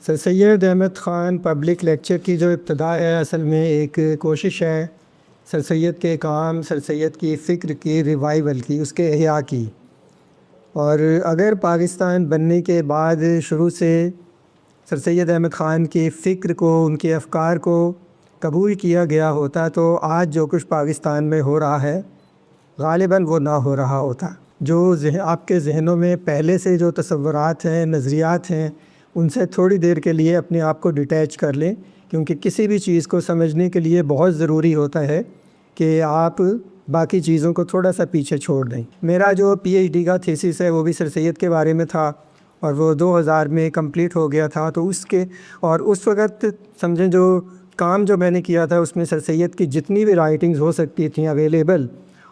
سر سید Ahmad Khan public lecture کی جو ابتدا ہے اصل میں ایک کوشش ہے سر سید کے کام، سر سید کی فکر کی ریوائول کی، اس کے احیاء کی۔ اور اگر پاکستان بننے کے بعد شروع سے سر سید احمد خان کی فکر کو، ان کے افکار کو قبول کیا گیا ہوتا تو آج جو کچھ پاکستان میں ہو رہا ہے غالباً وہ نہ ہو رہا ہوتا۔ جو آپ کے ذہنوں میں پہلے سے جو تصورات ہیں، نظریات ہیں، ان سے تھوڑی دیر کے لیے اپنے آپ کو ڈیٹیچ کر لیں، کیونکہ کسی بھی چیز کو سمجھنے کے لیے بہت ضروری ہوتا ہے کہ آپ باقی چیزوں کو تھوڑا سا پیچھے چھوڑ دیں۔ میرا جو پی ایچ ڈی کا تھیسس ہے وہ بھی سر سید کے بارے میں تھا، اور وہ 2000 میں کمپلیٹ ہو گیا تھا۔ تو اس وقت سمجھیں جو کام جو میں نے کیا تھا اس میں سر سید کی جتنی بھی رائٹنگز ہو سکتی تھیں اویلیبل،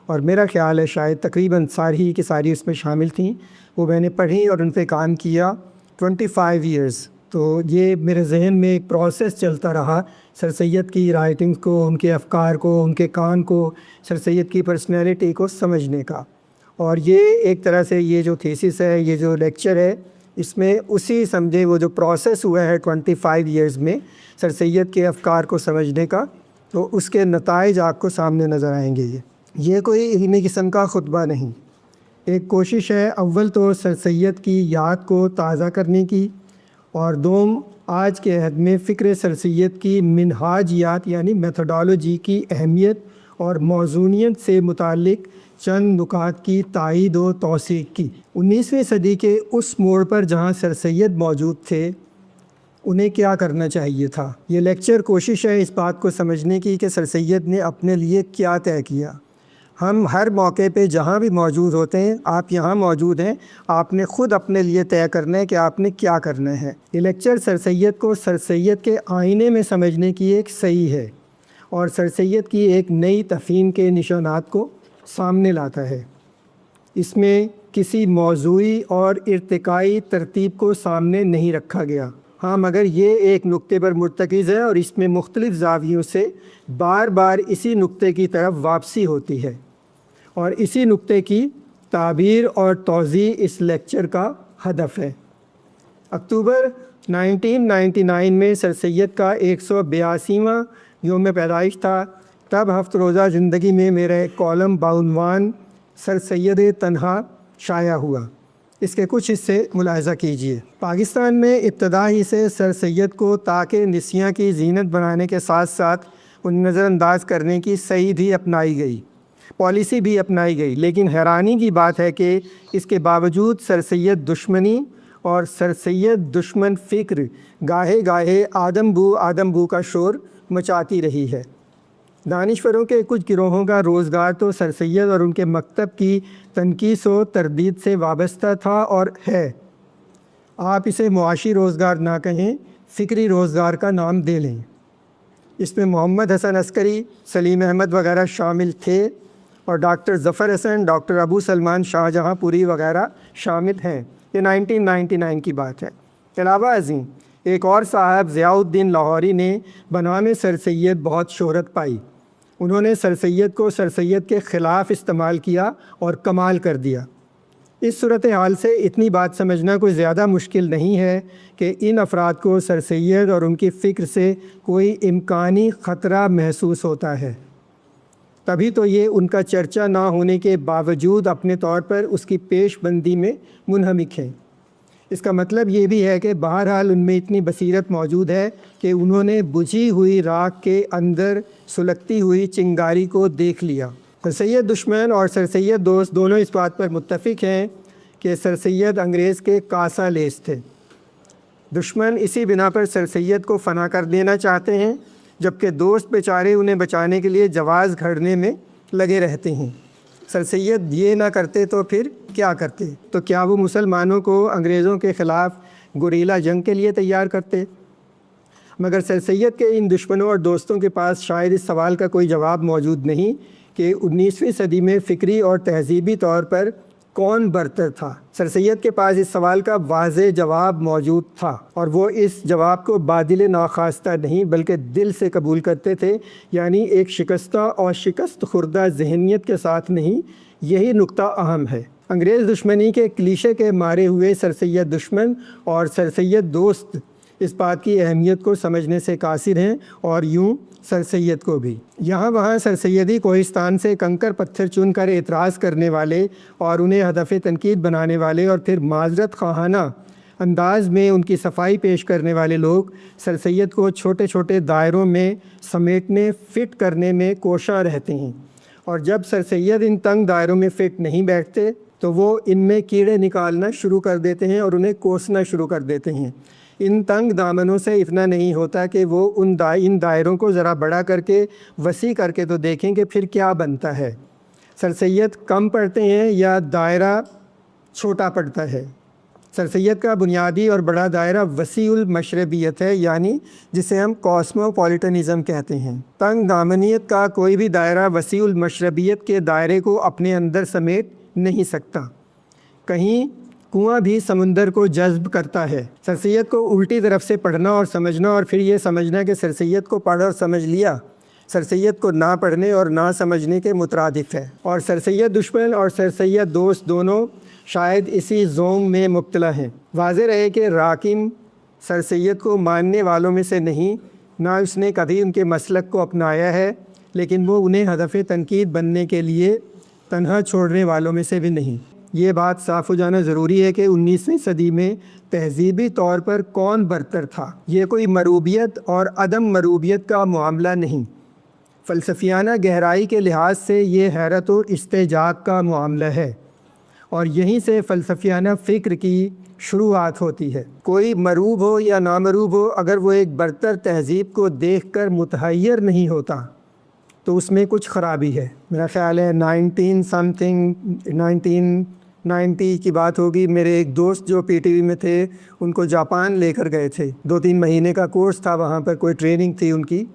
اور میرا خیال ہے شاید تقریباً ساری کی ساری اس میں شامل تھیں، وہ میں نے پڑھی اور ان پہ کام کیا 25 ایئرز۔ تو یہ میرے ذہن میں ایک پروسیس چلتا رہا سر سید کی رائٹنگز کو، ان کے افکار کو، ان کے کام کو، سر سید کی پرسنالٹی کو سمجھنے کا۔ اور یہ ایک طرح سے یہ جو تھیسس ہے، یہ جو لیکچر ہے، اس میں اسی سمجھے وہ جو پروسیس ہوا ہے 25 ایئرز میں سر سید کے افکار کو سمجھنے کا، تو اس کے نتائج آپ کو سامنے نظر آئیں گے۔ یہ کوئی علمی قسم کا خطبہ نہیں، ایک کوشش ہے اول تو سر سید کی یاد کو تازہ کرنے کی، اور دوم آج کے عہد میں فکر سر سید کی منہاجیات یعنی میتھڈالوجی کی اہمیت اور موضوعیت سے متعلق چند نکات کی تائید و توثیق کی۔ 19ویں صدی کے اس موڑ پر جہاں سر سید موجود تھے انہیں کیا کرنا چاہیے تھا۔ یہ لیکچر کوشش ہے اس بات کو سمجھنے کی کہ سر سید نے اپنے لیے کیا طے کیا۔ ہم ہر موقع پہ جہاں بھی موجود ہوتے ہیں، آپ یہاں موجود ہیں، آپ نے خود اپنے لیے طے کرنا ہے کہ آپ نے کیا کرنا ہے۔ یہ لیکچر سر سید کو سر سید کے آئینے میں سمجھنے کی ایک صحیح ہے، اور سر سید کی ایک نئی تفہیم کے نشانات کو سامنے لاتا ہے۔ اس میں کسی موضوعی اور ارتقائی ترتیب کو سامنے نہیں رکھا گیا، ہاں مگر یہ ایک نقطے پر مرتکز ہے، اور اس میں مختلف زاویوں سے بار بار اسی نقطے کی طرف واپسی ہوتی ہے، اور اسی نقطے کی تعبیر اور توضیح اس لیکچر کا ہدف ہے۔ اکتوبر 1999 میں سر سید کا 182واں یوم پیدائش تھا۔ تب ہفت روزہ زندگی میں میرا ایک کالم بعنوان سر سید تنہا شائع ہوا۔ اس کے کچھ حصے ملاحظہ کیجیے۔ پاکستان میں ابتدا ہی سے سر سید کو تاکہ نسیاں کی زینت بنانے کے ساتھ ساتھ ان نظر انداز کرنے کی صحیح بھی اپنائی گئی، پالیسی بھی اپنائی گئی، لیکن حیرانی کی بات ہے کہ اس کے باوجود سر سید دشمنی اور سر سید دشمن فکر گاہے گاہے آدم بو کا شور مچاتی رہی ہے۔ دانشوروں کے کچھ گروہوں کا روزگار تو سر سید اور ان کے مکتب کی تنقیص و تردید سے وابستہ تھا اور ہے۔ آپ اسے معاشی روزگار نہ کہیں، فکری روزگار کا نام دے لیں۔ اس میں محمد حسن عسکری، سلیم احمد وغیرہ شامل تھے، اور ڈاکٹر ظفر حسن، ڈاکٹر ابو سلمان شاہجہاں پوری وغیرہ شامل ہیں۔ یہ 1999 کی بات ہے۔ علاوہ ازیں ایک اور صاحب ضیاء الدین لاہوری نے بنام سر سید بہت شہرت پائی۔ انہوں نے سر سید کو سر سید کے خلاف استعمال کیا اور کمال کر دیا۔ اس صورتحال سے اتنی بات سمجھنا کوئی زیادہ مشکل نہیں ہے کہ ان افراد کو سر سید اور ان کی فکر سے کوئی امکانی خطرہ محسوس ہوتا ہے، تبھی تو یہ ان کا چرچا نہ ہونے کے باوجود اپنے طور پر اس کی پیش بندی میں منہمک ہیں۔ اس کا مطلب یہ بھی ہے کہ بہرحال ان میں اتنی بصیرت موجود ہے کہ انہوں نے بجھی ہوئی راکھ کے اندر سلگتی ہوئی چنگاری کو دیکھ لیا۔ سر سید دشمن اور سر سید دوست دونوں اس بات پر متفق ہیں کہ سر سید انگریز کے کاسا لیس تھے۔ دشمن اسی بنا پر سر سید کو فنا کر دینا چاہتے ہیں، جبکہ دوست بیچارے انہیں بچانے کے لیے جواز گھڑنے میں لگے رہتے ہیں۔ سر سید یہ نہ کرتے تو پھر کیا کرتے؟ تو کیا وہ مسلمانوں کو انگریزوں کے خلاف گوریلا جنگ کے لیے تیار کرتے؟ مگر سر سید کے ان دشمنوں اور دوستوں کے پاس شاید اس سوال کا کوئی جواب موجود نہیں کہ 19ویں صدی میں فکری اور تہذیبی طور پر کون برتر تھا۔ سر سید کے پاس اس سوال کا واضح جواب موجود تھا، اور وہ اس جواب کو بادل ناخواستہ نہیں بلکہ دل سے قبول کرتے تھے، یعنی ایک شکستہ اور شکست خوردہ ذہنیت کے ساتھ نہیں۔ یہی نقطہ اہم ہے۔ انگریز دشمنی کے کلیشے کے مارے ہوئے سر سید دشمن اور سر سید دوست اس بات کی اہمیت کو سمجھنے سے قاصر ہیں، اور یوں سر سید کو بھی۔ یہاں وہاں سر سیدی کوہستان سے کنکر پتھر چن کر اعتراض کرنے والے اور انہیں ہدف تنقید بنانے والے اور پھر معذرت خواہانہ انداز میں ان کی صفائی پیش کرنے والے لوگ سر سید کو چھوٹے چھوٹے دائروں میں سمیٹنے فٹ کرنے میں کوشاں رہتے ہیں، اور جب سر سید ان تنگ دائروں میں فٹ نہیں بیٹھتے تو وہ ان میں کیڑے نکالنا شروع کر دیتے ہیں اور انہیں کوسنا شروع کر دیتے ہیں۔ ان تنگ دامنوں سے اتنا نہیں ہوتا کہ وہ ان دائروں کو ذرا بڑا کر کے وسیع کر کے تو دیکھیں کہ پھر کیا بنتا ہے۔ سر سید کم پڑتے ہیں یا دائرہ چھوٹا پڑتا ہے؟ سر سید کا بنیادی اور بڑا دائرہ وسیع المشربیت ہے، یعنی جسے ہم کاسموپولیٹنزم کہتے ہیں۔ تنگ دامنیت کا کوئی بھی دائرہ وسیع المشربیت کے دائرے کو اپنے اندر سمیٹ نہیں سکتا۔ کہیں کنواں بھی سمندر کو جذب کرتا ہے۔ سر سید کو الٹی طرف سے پڑھنا اور سمجھنا اور پھر یہ سمجھنا کہ سر سید کو پڑھ اور سمجھ لیا، سر سید کو نہ پڑھنے اور نہ سمجھنے کے مترادف ہے، اور سر سید دشمن اور سر سید دوست دونوں شاید اسی زوم میں مبتلا ہیں۔ واضح رہے کہ راکم سر سید کو ماننے والوں میں سے نہیں، نہ اس نے کبھی ان کے مسلک کو اپنایا ہے، لیکن وہ انہیں ہدف تنقید بننے کے لیے تنہا چھوڑنے والوں میں سے بھی نہیں۔ یہ بات صاف ہو جانا ضروری ہے کہ 19ویں صدی میں تہذیبی طور پر کون برتر تھا۔ یہ کوئی مروبیت اور عدم مروبیت کا معاملہ نہیں، فلسفیانہ گہرائی کے لحاظ سے یہ حیرت و استعجاب کا معاملہ ہے، اور یہیں سے فلسفیانہ فکر کی شروعات ہوتی ہے۔ کوئی مروب ہو یا نامروب ہو، اگر وہ ایک برتر تہذیب کو دیکھ کر متحیر نہیں ہوتا تو اس میں کچھ خرابی ہے۔ میرا خیال ہے 1990 کی بات ہوگی، میرے ایک دوست جو پی ٹی وی میں تھے ان کو جاپان لے کر گئے تھے، 2-3 مہینے کا کورس تھا، وہاں پر کوئی ٹریننگ تھی ان کی،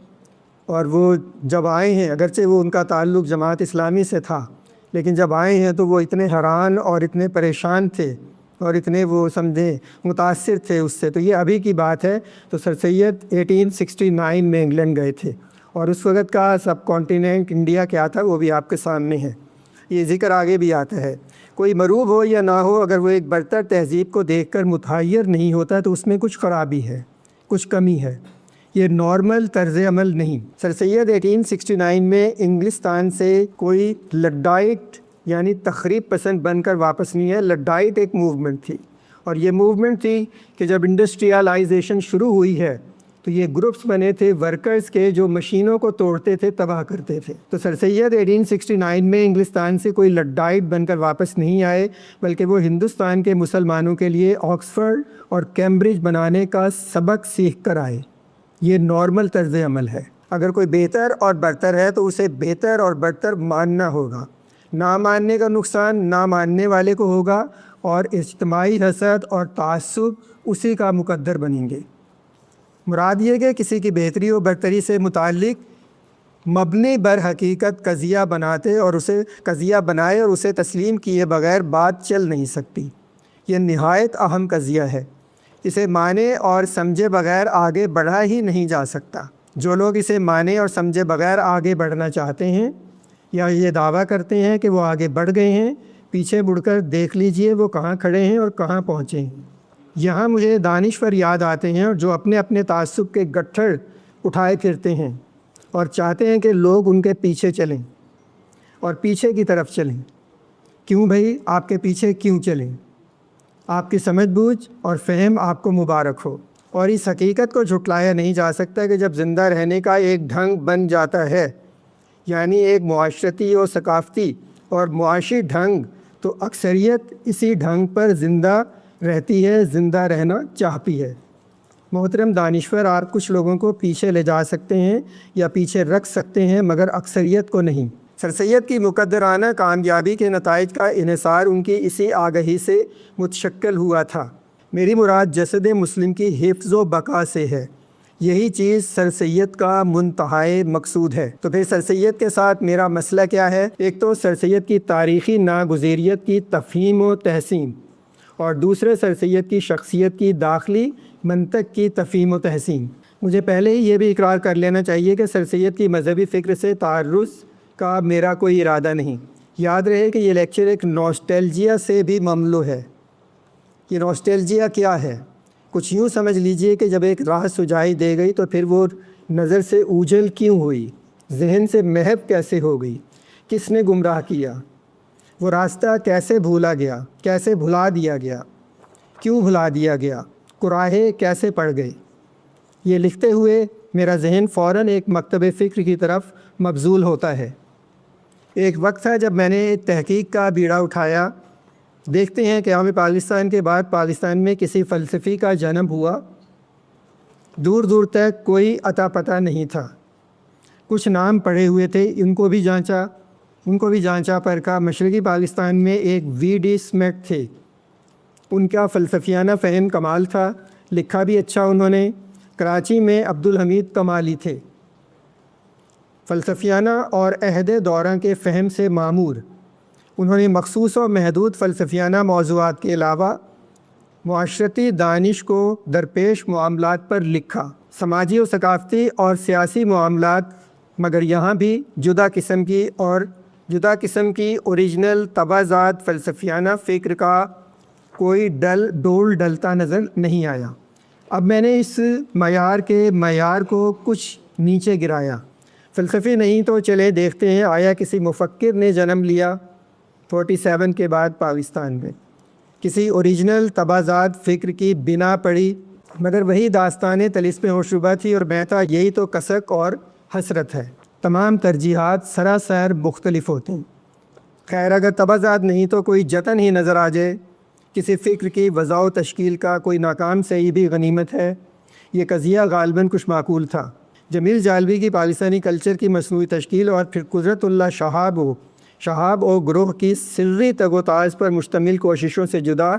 اور وہ جب آئے ہیں، اگرچہ وہ ان کا تعلق جماعت اسلامی سے تھا، لیکن جب آئے ہیں تو وہ اتنے حیران اور اتنے پریشان تھے اور اتنے وہ سمجھیں متاثر تھے اس سے۔ تو یہ ابھی کی بات ہے، تو سر سید 1869 میں انگلینڈ گئے تھے، اور اس وقت کا سب کانٹیننٹ انڈیا کیا تھا وہ بھی آپ کے سامنے ہے، یہ ذکر آگے بھی آتا ہے۔ کوئی مروب ہو یا نہ ہو، اگر وہ ایک برتر تہذیب کو دیکھ کر متحیر نہیں ہوتا تو اس میں کچھ خرابی ہے، کچھ کمی ہے، یہ نارمل طرز عمل نہیں۔ سر سید 1869 میں انگلستان سے کوئی لڈائٹ یعنی تخریب پسند بن کر واپس نہیں ہے۔ لڈائٹ ایک موومنٹ تھی، اور یہ موومنٹ تھی کہ جب انڈسٹریالائزیشن شروع ہوئی ہے تو یہ گروپس بنے تھے ورکرز کے جو مشینوں کو توڑتے تھے، تباہ کرتے تھے۔ تو سر سید 1869 میں انگلستان سے کوئی لڈائٹ بن کر واپس نہیں آئے، بلکہ وہ ہندوستان کے مسلمانوں کے لیے آکسفورڈ اور کیمبرج بنانے کا سبق سیکھ کر آئے۔ یہ نارمل طرز عمل ہے۔ اگر کوئی بہتر اور برتر ہے تو اسے بہتر اور برتر ماننا ہوگا، نہ ماننے کا نقصان نہ ماننے والے کو ہوگا، اور اجتماعی حسد اور تعصب اسی کا مقدر بنیں گے۔ مراد یہ کہ کسی کی بہتری و برتری سے متعلق مبنی بر حقیقت قضیہ بنائے اور اسے تسلیم کیے بغیر بات چل نہیں سکتی۔ یہ نہایت اہم قضیہ ہے، اسے مانے اور سمجھے بغیر آگے بڑھا ہی نہیں جا سکتا۔ جو لوگ اسے مانے اور سمجھے بغیر آگے بڑھنا چاہتے ہیں یا یہ دعویٰ کرتے ہیں کہ وہ آگے بڑھ گئے ہیں، پیچھے مڑ کر دیکھ لیجئے وہ کہاں کھڑے ہیں اور کہاں پہنچے ہیں۔ یہاں مجھے دانشور یاد آتے ہیں جو اپنے اپنے تعصب کے گٹھڑ اٹھائے پھرتے ہیں اور چاہتے ہیں کہ لوگ ان کے پیچھے چلیں اور پیچھے کی طرف چلیں۔ کیوں بھائی آپ کے پیچھے کیوں چلیں؟ آپ کی سمجھ بوجھ اور فہم آپ کو مبارک ہو، اور اس حقیقت کو جھٹلایا نہیں جا سکتا کہ جب زندہ رہنے کا ایک ڈھنگ بن جاتا ہے، یعنی ایک معاشرتی و ثقافتی اور معاشی ڈھنگ، تو اکثریت اسی ڈھنگ پر زندہ رہتی ہے، زندہ رہنا چاہتی ہے۔ محترم دانشور، آپ کچھ لوگوں کو پیچھے لے جا سکتے ہیں یا پیچھے رکھ سکتے ہیں، مگر اکثریت کو نہیں۔ سر سید کی مقدرانہ کامیابی کے نتائج کا انحصار ان کی اسی آگہی سے متشکل ہوا تھا۔ میری مراد جسد مسلم کی حفظ و بقا سے ہے، یہی چیز سر سید کا منتہائی مقصود ہے۔ تو پھر سر سید کے ساتھ میرا مسئلہ کیا ہے؟ ایک تو سر سید کی تاریخی ناگزیریت کی تفہیم و تحسین، اور دوسرے سر سید کی شخصیت کی داخلی منطق کی تفہیم و تحسین۔ مجھے پہلے ہی یہ بھی اقرار کر لینا چاہیے کہ سر سید کی مذہبی فکر سے تعرض کا میرا کوئی ارادہ نہیں۔ یاد رہے کہ یہ لیکچر ایک نوسٹیلجیا سے بھی مملو ہے۔ یہ نوسٹیلجیا کیا ہے؟ کچھ یوں سمجھ لیجئے کہ جب ایک راہ سجائی دے گئی تو پھر وہ نظر سے اوجھل کیوں ہوئی، ذہن سے محو کیسے ہو گئی، کس نے گمراہ کیا، وہ راستہ کیسے بھولا گیا، کیسے بھلا دیا گیا، کیوں بھلا دیا گیا، کراہے کیسے پڑ گئے۔ یہ لکھتے ہوئے میرا ذہن فوراً ایک مکتب فکر کی طرف مبذول ہوتا ہے۔ ایک وقت تھا جب میں نے تحقیق کا بیڑا اٹھایا۔ دیکھتے ہیں کہ ہمیں پاکستان کے بعد پاکستان میں کسی فلسفی کا جنم ہوا، دور دور تک کوئی عطا پتہ نہیں تھا۔ کچھ نام پڑے ہوئے تھے، ان کو بھی جانچا پرکھا۔ مشرقی پاکستان میں ایک وی ڈی اسمتھ تھے، ان کا فلسفیانہ فہم کمال تھا، لکھا بھی اچھا انہوں نے۔ کراچی میں عبدالحمید کمالی تھے، فلسفیانہ اور عہد دورہ کے فہم سے معمور۔ انہوں نے مخصوص و محدود فلسفیانہ موضوعات کے علاوہ معاشرتی دانش کو درپیش معاملات پر لکھا، سماجی و ثقافتی اور سیاسی معاملات، مگر یہاں بھی جدا قسم کی اوریجنل تبعات فلسفیانہ فکر کا کوئی ڈول ڈلتا نظر نہیں آیا۔ اب میں نے اس معیار کو کچھ نیچے گرایا۔ فلسفی نہیں تو چلے دیکھتے ہیں آیا کسی مفکر نے جنم لیا 47 کے بعد پاکستان میں، کسی اوریجنل تبعات فکر کی بنا پڑی، مگر وہی داستانیں طلسم و شبہ تھی اور میں تھا یہی تو کسک اور حسرت ہے۔ تمام ترجیحات سراسر مختلف ہوتی ہیں۔ خیر، اگر تبعات نہیں تو کوئی جتن ہی نظر آ جائے کسی فکر کی وضع و تشکیل کا، کوئی ناکام صحیح بھی غنیمت ہے۔ یہ قضیہ غالباً کچھ معقول تھا۔ جمیل جالبی کی پاکستانی کلچر کی مصنوعی تشکیل اور پھر قدرت اللہ شہاب و گروہ کی سری تگ و تاز پر مشتمل کوششوں سے جدا،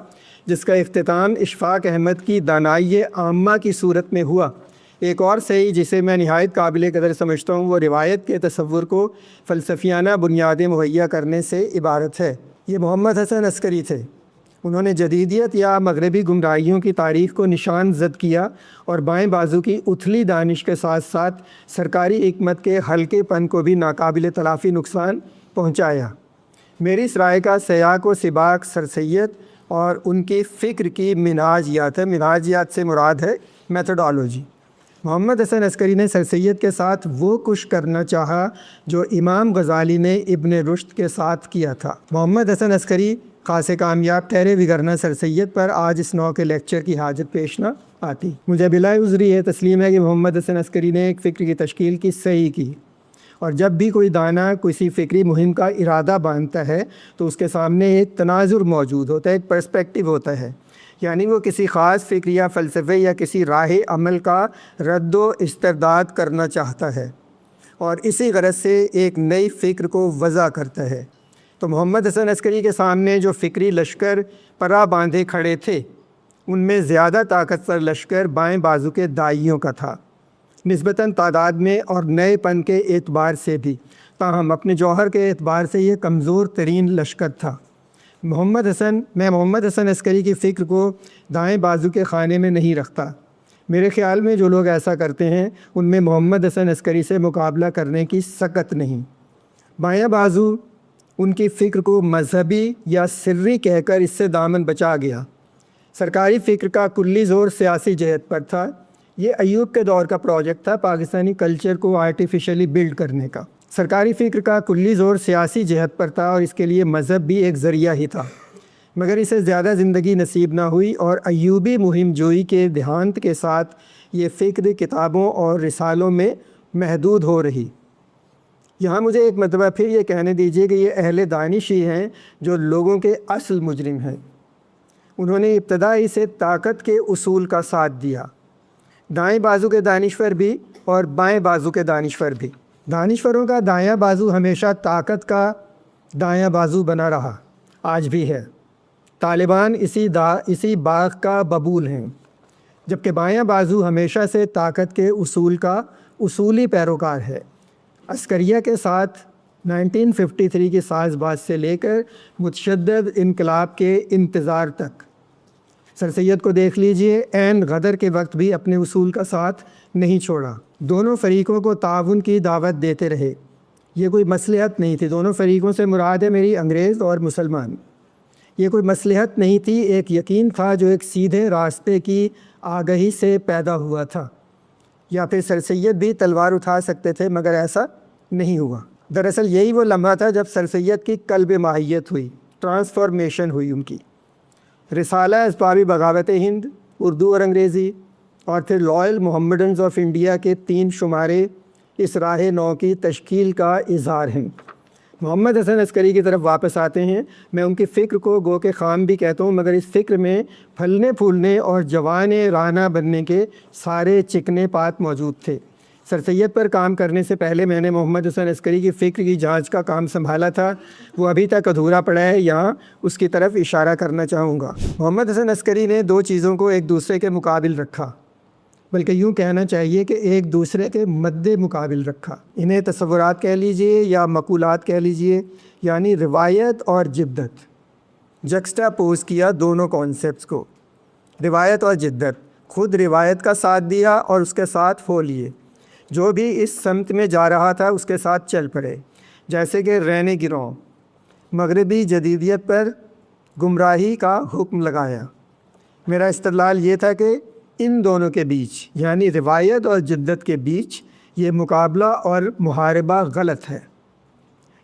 جس کا اختتام اشفاق احمد کی دانائی عامہ کی صورت میں ہوا، ایک اور صحیح جسے میں نہایت قابل قدر سمجھتا ہوں وہ روایت کے تصور کو فلسفیانہ بنیادیں مہیا کرنے سے عبارت ہے۔ یہ محمد حسن عسکری تھے۔ انہوں نے جدیدیت یا مغربی گمراہیوں کی تاریخ کو نشان زد کیا اور بائیں بازو کی اتھلی دانش کے ساتھ ساتھ سرکاری حکمت کے ہلکے پن کو بھی ناقابل تلافی نقصان پہنچایا۔ میری اس رائے کا سیاق و سباق سر سید اور ان کی فکر کی منہاجیات ہے۔ منہاجیات سے مراد ہے میتھڈالوجی۔ محمد حسن عسکری نے سر سید کے ساتھ وہ کچھ کرنا چاہا جو امام غزالی نے ابن رشد کے ساتھ کیا تھا۔ محمد حسن عسکری خاصے کامیاب ٹھہرے، بگرنا سر سید پر آج اس نوع کے لیکچر کی حاجت پیش نہ آتی۔ مجھے بلا عذری یہ تسلیم ہے کہ محمد حسن عسکری نے ایک فکر کی تشکیل کی صحیح کی، اور جب بھی کوئی دانا کسی فکری مہم کا ارادہ باندھتا ہے تو اس کے سامنے ایک تناظر موجود ہوتا ہے، ایک پرسپیکٹیو ہوتا ہے، یعنی وہ کسی خاص فکر یا فلسفے یا کسی راہ عمل کا رد و استرداد کرنا چاہتا ہے اور اسی غرض سے ایک نئی فکر کو وضع کرتا ہے۔ تو محمد حسن عسکری کے سامنے جو فکری لشکر پرا باندھے کھڑے تھے، ان میں زیادہ طاقتور لشکر بائیں بازو کے داعیوں کا تھا، نسبتاً تعداد میں اور نئے پن کے اعتبار سے بھی، تاہم اپنے جوہر کے اعتبار سے یہ کمزور ترین لشکر تھا۔ میں محمد حسن عسکری کی فکر کو دائیں بازو کے خانے میں نہیں رکھتا۔ میرے خیال میں جو لوگ ایسا کرتے ہیں ان میں محمد حسن عسکری سے مقابلہ کرنے کی سکت نہیں۔ بائیں بازو ان کی فکر کو مذہبی یا سری کہہ کر اس سے دامن بچا گیا۔ سرکاری فکر کا کلی زور سیاسی جہت پر تھا۔ یہ ایوب کے دور کا پروجیکٹ تھا، پاکستانی کلچر کو آرٹیفیشلی بلڈ کرنے کا۔ سرکاری فکر کا کلی زور سیاسی جہت پر تھا اور اس کے لیے مذہب بھی ایک ذریعہ ہی تھا، مگر اسے زیادہ زندگی نصیب نہ ہوئی اور ایوبی مہم جوئی کے دیہانت کے ساتھ یہ فکر کتابوں اور رسالوں میں محدود ہو رہی۔ یہاں مجھے ایک مرتبہ پھر یہ کہنے دیجیے کہ یہ اہل دانش ہی ہیں جو لوگوں کے اصل مجرم ہیں۔ انہوں نے ابتدائی سے طاقت کے اصول کا ساتھ دیا، دائیں بازو کے دانشور بھی اور بائیں بازو کے دانشور بھی۔ دانشوروں کا دایاں بازو ہمیشہ طاقت کا دایاں بازو بنا رہا، آج بھی ہے۔ طالبان اسی باغ کا ببول ہیں، جبکہ بایاں بازو ہمیشہ سے طاقت کے اصول کا اصولی پیروکار ہے۔ عسکریہ کے ساتھ 1953 کی ساز باز سے لے کر متشدد انقلاب کے انتظار تک سر سید کو دیکھ لیجئے، عین غدر کے وقت بھی اپنے اصول کا ساتھ نہیں چھوڑا۔ دونوں فریقوں کو تعاون کی دعوت دیتے رہے۔ یہ کوئی مصلحت نہیں تھی، دونوں فریقوں سے مراد ہے میری انگریز اور مسلمان۔ یہ کوئی مصلحت نہیں تھی، ایک یقین تھا جو ایک سیدھے راستے کی آگہی سے پیدا ہوا تھا۔ یا پھر سر سید بھی تلوار اٹھا سکتے تھے مگر ایسا نہیں ہوا۔ دراصل یہی وہ لمحہ تھا جب سر سید کی قلب ماہیت ہوئی، ٹرانسفارمیشن ہوئی ان کی۔ رسالہ اسباب بغاوت ہند اردو اور انگریزی، اور پھر لائل محمڈنز آف انڈیا کے 3 شمارے اس راہ نو کی تشکیل کا اظہار ہیں۔ محمد حسن عسکری کی طرف واپس آتے ہیں۔ میں ان کی فکر کو گو کہ خام بھی کہتا ہوں، مگر اس فکر میں پھلنے پھولنے اور جوان رانا بننے کے سارے چکنے پات موجود تھے۔ سر سید پر کام کرنے سے پہلے میں نے محمد حسن عسکری کی فکر کی جانچ کا کام سنبھالا تھا، وہ ابھی تک ادھورا پڑا ہے، یہاں اس کی طرف اشارہ کرنا چاہوں گا۔ محمد حسن عسکری نے 2 چیزوں کو ایک دوسرے کے مقابل رکھا، بلکہ یوں کہنا چاہیے کہ ایک دوسرے کے مد مقابل رکھا۔ انہیں تصورات کہہ لیجئے یا مقولات کہہ لیجئے، یعنی روایت اور جدت، جکسٹا پوز کیا دونوں کانسیپٹس کو۔ روایت اور جدت، خود روایت کا ساتھ دیا اور اس کے ساتھ ہو لیے، جو بھی اس سمت میں جا رہا تھا اس کے ساتھ چل پڑے، جیسے کہ رہنے گروں مغربی جدیدیت پر گمراہی کا حکم لگایا۔ میرا استدلال یہ تھا کہ ان دونوں کے بیچ، یعنی روایت اور جدت کے بیچ، یہ مقابلہ اور محاربہ غلط ہے،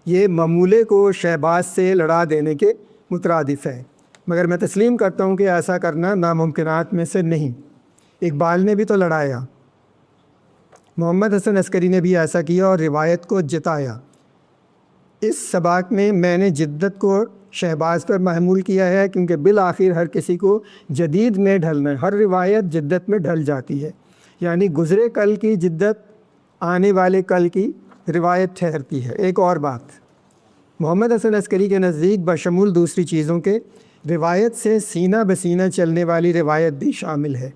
یہ معمولے کو شہباز سے لڑا دینے کے مترادف ہے۔ مگر میں تسلیم کرتا ہوں کہ ایسا کرنا ناممکنات میں سے نہیں۔ اقبال نے بھی تو لڑایا، محمد حسن عسکری نے بھی ایسا کیا اور روایت کو جتایا۔ اس سباق میں نے جدت کو شہباز پر محمول کیا ہے، کیونکہ بالآخر ہر کسی کو جدید میں ڈھلنا ہے، ہر روایت جدت میں ڈھل جاتی ہے، یعنی گزرے کل کی جدت آنے والے کل کی روایت ٹھہرتی ہے۔ ایک اور بات، محمد حسن عسکری کے نزدیک بشمول دوسری چیزوں کے روایت سے سینہ بسینہ چلنے والی روایت بھی شامل ہے۔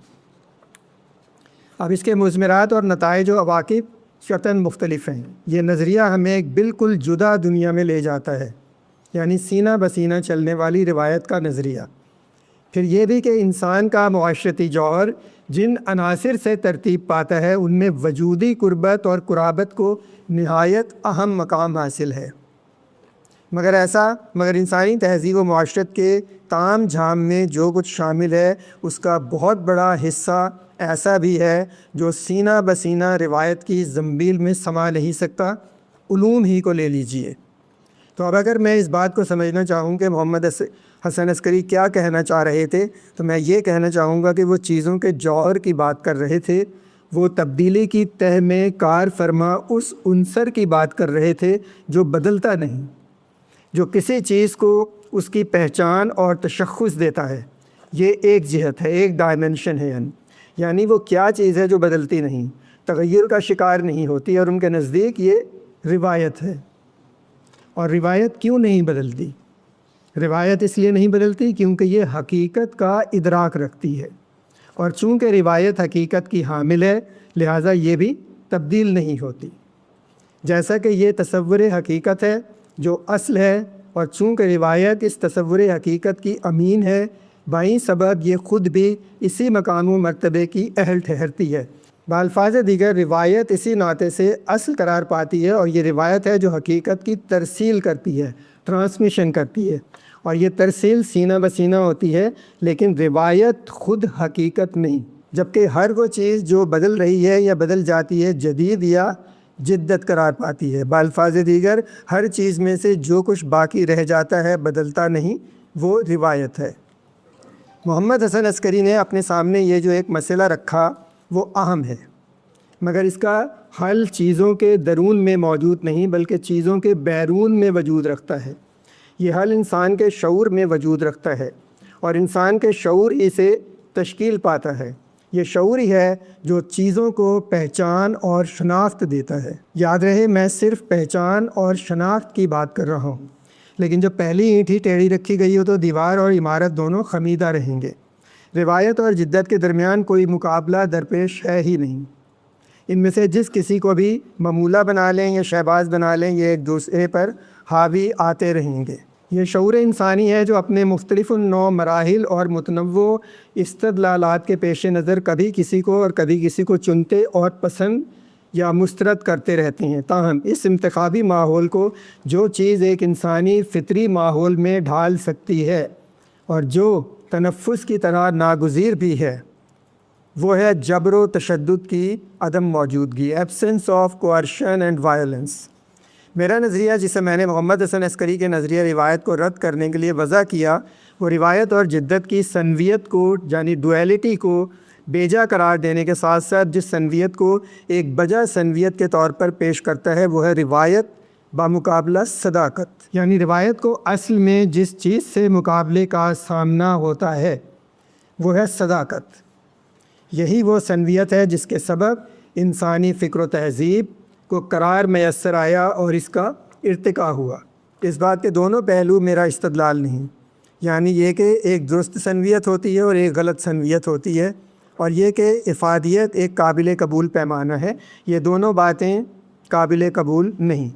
اب اس کے مضمرات اور نتائج و عواقب قطعاً مختلف ہیں۔ یہ نظریہ ہمیں ایک بالکل جدا دنیا میں لے جاتا ہے، یعنی سینہ بسینہ چلنے والی روایت کا نظریہ۔ پھر یہ بھی کہ انسان کا معاشرتی جوہر جن عناصر سے ترتیب پاتا ہے ان میں وجودی قربت اور قرابت کو نہایت اہم مقام حاصل ہے۔ مگر انسانی تہذیب و معاشرت کے تام جھام میں جو کچھ شامل ہے اس کا بہت بڑا حصہ ایسا بھی ہے جو سینہ بسینہ روایت کی زنبیل میں سما نہیں سکتا۔ علوم ہی کو لے لیجئے۔ تو اب اگر میں اس بات کو سمجھنا چاہوں کہ محمد حسن عسکری کیا کہنا چاہ رہے تھے، تو میں یہ کہنا چاہوں گا کہ وہ چیزوں کے جوہر کی بات کر رہے تھے، وہ تبدیلی کی تہ میں کار فرما اس عنصر کی بات کر رہے تھے جو بدلتا نہیں، جو کسی چیز کو اس کی پہچان اور تشخص دیتا ہے۔ یہ ایک جہت ہے، ایک ڈائمنشن ہے، یعنی وہ کیا چیز ہے جو بدلتی نہیں، تغیر کا شکار نہیں ہوتی، اور ان کے نزدیک یہ روایت ہے۔ اور روایت کیوں نہیں بدلتی؟ روایت اس لیے نہیں بدلتی کیونکہ یہ حقیقت کا ادراک رکھتی ہے، اور چونکہ روایت حقیقت کی حامل ہے لہٰذا یہ بھی تبدیل نہیں ہوتی۔ جیسا کہ یہ تصور حقیقت ہے جو اصل ہے، اور چونکہ روایت اس تصور حقیقت کی امین ہے، بائیں سبب یہ خود بھی اسی مقام و مرتبے کی اہل ٹھہرتی ہے۔ بالفاظ دیگر روایت اسی ناطے سے اصل قرار پاتی ہے، اور یہ روایت ہے جو حقیقت کی ترسیل کرتی ہے، ٹرانسمیشن کرتی ہے، اور یہ ترسیل سینہ بسینہ ہوتی ہے، لیکن روایت خود حقیقت نہیں۔ جبکہ ہر وہ چیز جو بدل رہی ہے یا بدل جاتی ہے جدید یا جدت قرار پاتی ہے۔ بالفاظ دیگر ہر چیز میں سے جو کچھ باقی رہ جاتا ہے بدلتا نہیں، وہ روایت ہے۔ محمد حسن عسکری نے اپنے سامنے یہ جو ایک مسئلہ رکھا وہ اہم ہے، مگر اس کا حل چیزوں کے درون میں موجود نہیں بلکہ چیزوں کے بیرون میں وجود رکھتا ہے۔ یہ حل انسان کے شعور میں وجود رکھتا ہے، اور انسان کے شعور ہی سے تشکیل پاتا ہے۔ یہ شعور ہی ہے جو چیزوں کو پہچان اور شناخت دیتا ہے۔ یاد رہے میں صرف پہچان اور شناخت کی بات کر رہا ہوں، لیکن جب پہلی اینٹ ہی ٹیڑھی رکھی گئی ہو تو دیوار اور عمارت دونوں خمیدہ رہیں گے۔ روایت اور جدت کے درمیان کوئی مقابلہ درپیش ہے ہی نہیں۔ ان میں سے جس کسی کو بھی معمولہ بنا لیں یا شہباز بنا لیں، یہ ایک دوسرے پر حاوی آتے رہیں گے۔ یہ شعور انسانی ہے جو اپنے مختلف النوع مراحل اور متنوع استدلالات کے پیش نظر کبھی کسی کو اور کبھی کسی کو چنتے اور پسند یا مسترد کرتے رہتے ہیں۔ تاہم اس انتخابی ماحول کو جو چیز ایک انسانی فطری ماحول میں ڈھال سکتی ہے اور جو تنفس کی طرح ناگزیر بھی ہے وہ ہے جبر و تشدد کی عدم موجودگی، ایبسنس آف کوارشن اینڈ وائلنس۔ میرا نظریہ، جسے میں نے محمد حسن عسکری کے نظریہ روایت کو رد کرنے کے لیے وضع کیا، وہ روایت اور جدت کی سنویت کو یعنی ڈویلٹی کو بیجا قرار دینے کے ساتھ ساتھ جس سنویت کو ایک بجا سنویت کے طور پر پیش کرتا ہے وہ ہے روایت بمقابلہ صداقت۔ یعنی روایت کو اصل میں جس چیز سے مقابلے کا سامنا ہوتا ہے وہ ہے صداقت۔ یہی وہ سنویت ہے جس کے سبب انسانی فکر و تہذیب کو قرار میسر آیا اور اس کا ارتقاء ہوا۔ اس بات کے دونوں پہلو میرا استدلال نہیں، یعنی یہ کہ ایک درست سنویت ہوتی ہے اور ایک غلط سنویت ہوتی ہے، اور یہ کہ افادیت ایک قابل قبول پیمانہ ہے، یہ دونوں باتیں قابل قبول نہیں۔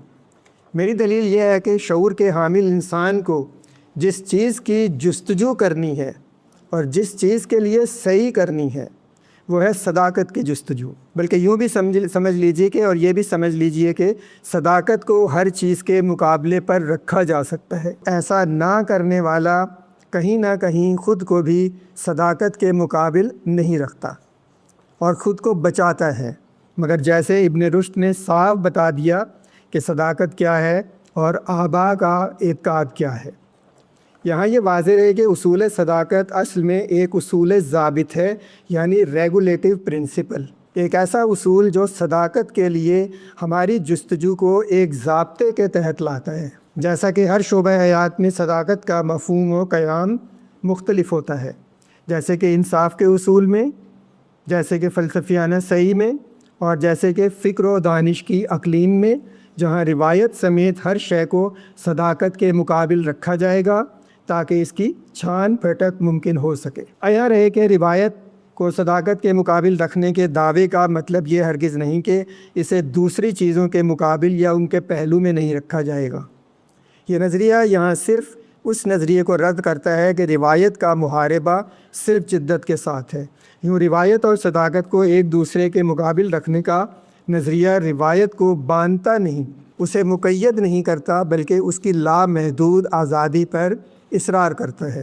میری دلیل یہ ہے کہ شعور کے حامل انسان کو جس چیز کی جستجو کرنی ہے اور جس چیز کے لیے صحیح کرنی ہے وہ ہے صداقت کی جستجو۔ بلکہ یوں بھی سمجھ لیجیے کہ اور یہ بھی سمجھ لیجیے کہ صداقت کو ہر چیز کے مقابلے پر رکھا جا سکتا ہے۔ ایسا نہ کرنے والا کہیں نہ کہیں خود کو بھی صداقت کے مقابل نہیں رکھتا اور خود کو بچاتا ہے، مگر جیسے ابن رشد نے صاف بتا دیا کہ صداقت کیا ہے اور آبا کا اعتقاد کیا ہے۔ یہاں یہ واضح ہے کہ اصول صداقت اصل میں ایک اصول ضابط ہے، یعنی ریگولیٹو پرنسپل، ایک ایسا اصول جو صداقت کے لیے ہماری جستجو کو ایک ضابطے کے تحت لاتا ہے۔ جیسا کہ ہر شعبہ حیات میں صداقت کا مفہوم و قیام مختلف ہوتا ہے، جیسے کہ انصاف کے اصول میں، جیسے کہ فلسفیانہ صحیح میں، اور جیسے کہ فکر و دانش کی اقلیم میں، جہاں روایت سمیت ہر شے کو صداقت کے مقابل رکھا جائے گا تاکہ اس کی چھان پھٹک ممکن ہو سکے۔ عیاں رہے کہ روایت کو صداقت کے مقابل رکھنے کے دعوے کا مطلب یہ ہرگز نہیں کہ اسے دوسری چیزوں کے مقابل یا ان کے پہلو میں نہیں رکھا جائے گا۔ یہ نظریہ یہاں صرف اس نظریے کو رد کرتا ہے کہ روایت کا محاربہ صرف جدت کے ساتھ ہے۔ یوں روایت اور صداقت کو ایک دوسرے کے مقابل رکھنے کا نظریہ روایت کو باندھتا نہیں، اسے مقید نہیں کرتا، بلکہ اس کی لامحدود آزادی پر اصرار کرتا ہے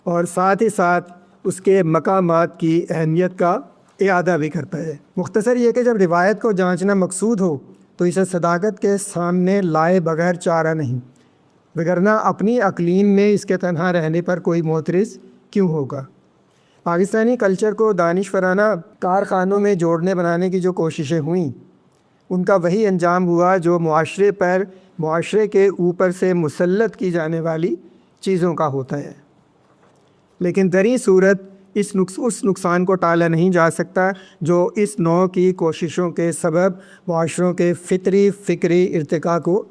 اور ساتھ ہی ساتھ اس کے مقامات کی اہمیت کا اعادہ بھی کرتا ہے۔ مختصر یہ کہ جب روایت کو جانچنا مقصود ہو تو اسے صداقت کے سامنے لائے بغیر چارہ نہیں، وگرنہ اپنی اقلیم میں اس کے تنہا رہنے پر کوئی معترض کیوں ہوگا۔ پاکستانی کلچر کو دانشورانہ کارخانوں میں جوڑنے بنانے کی جو کوششیں ہوئیں ان کا وہی انجام ہوا جو معاشرے کے اوپر سے مسلط کی جانے والی چیزوں کا ہوتا ہے۔ لیکن دریں صورت اس نقصان کو ٹالا نہیں جا سکتا جو اس نوع کی کوششوں کے سبب معاشروں کے فطری فکری ارتقاء کو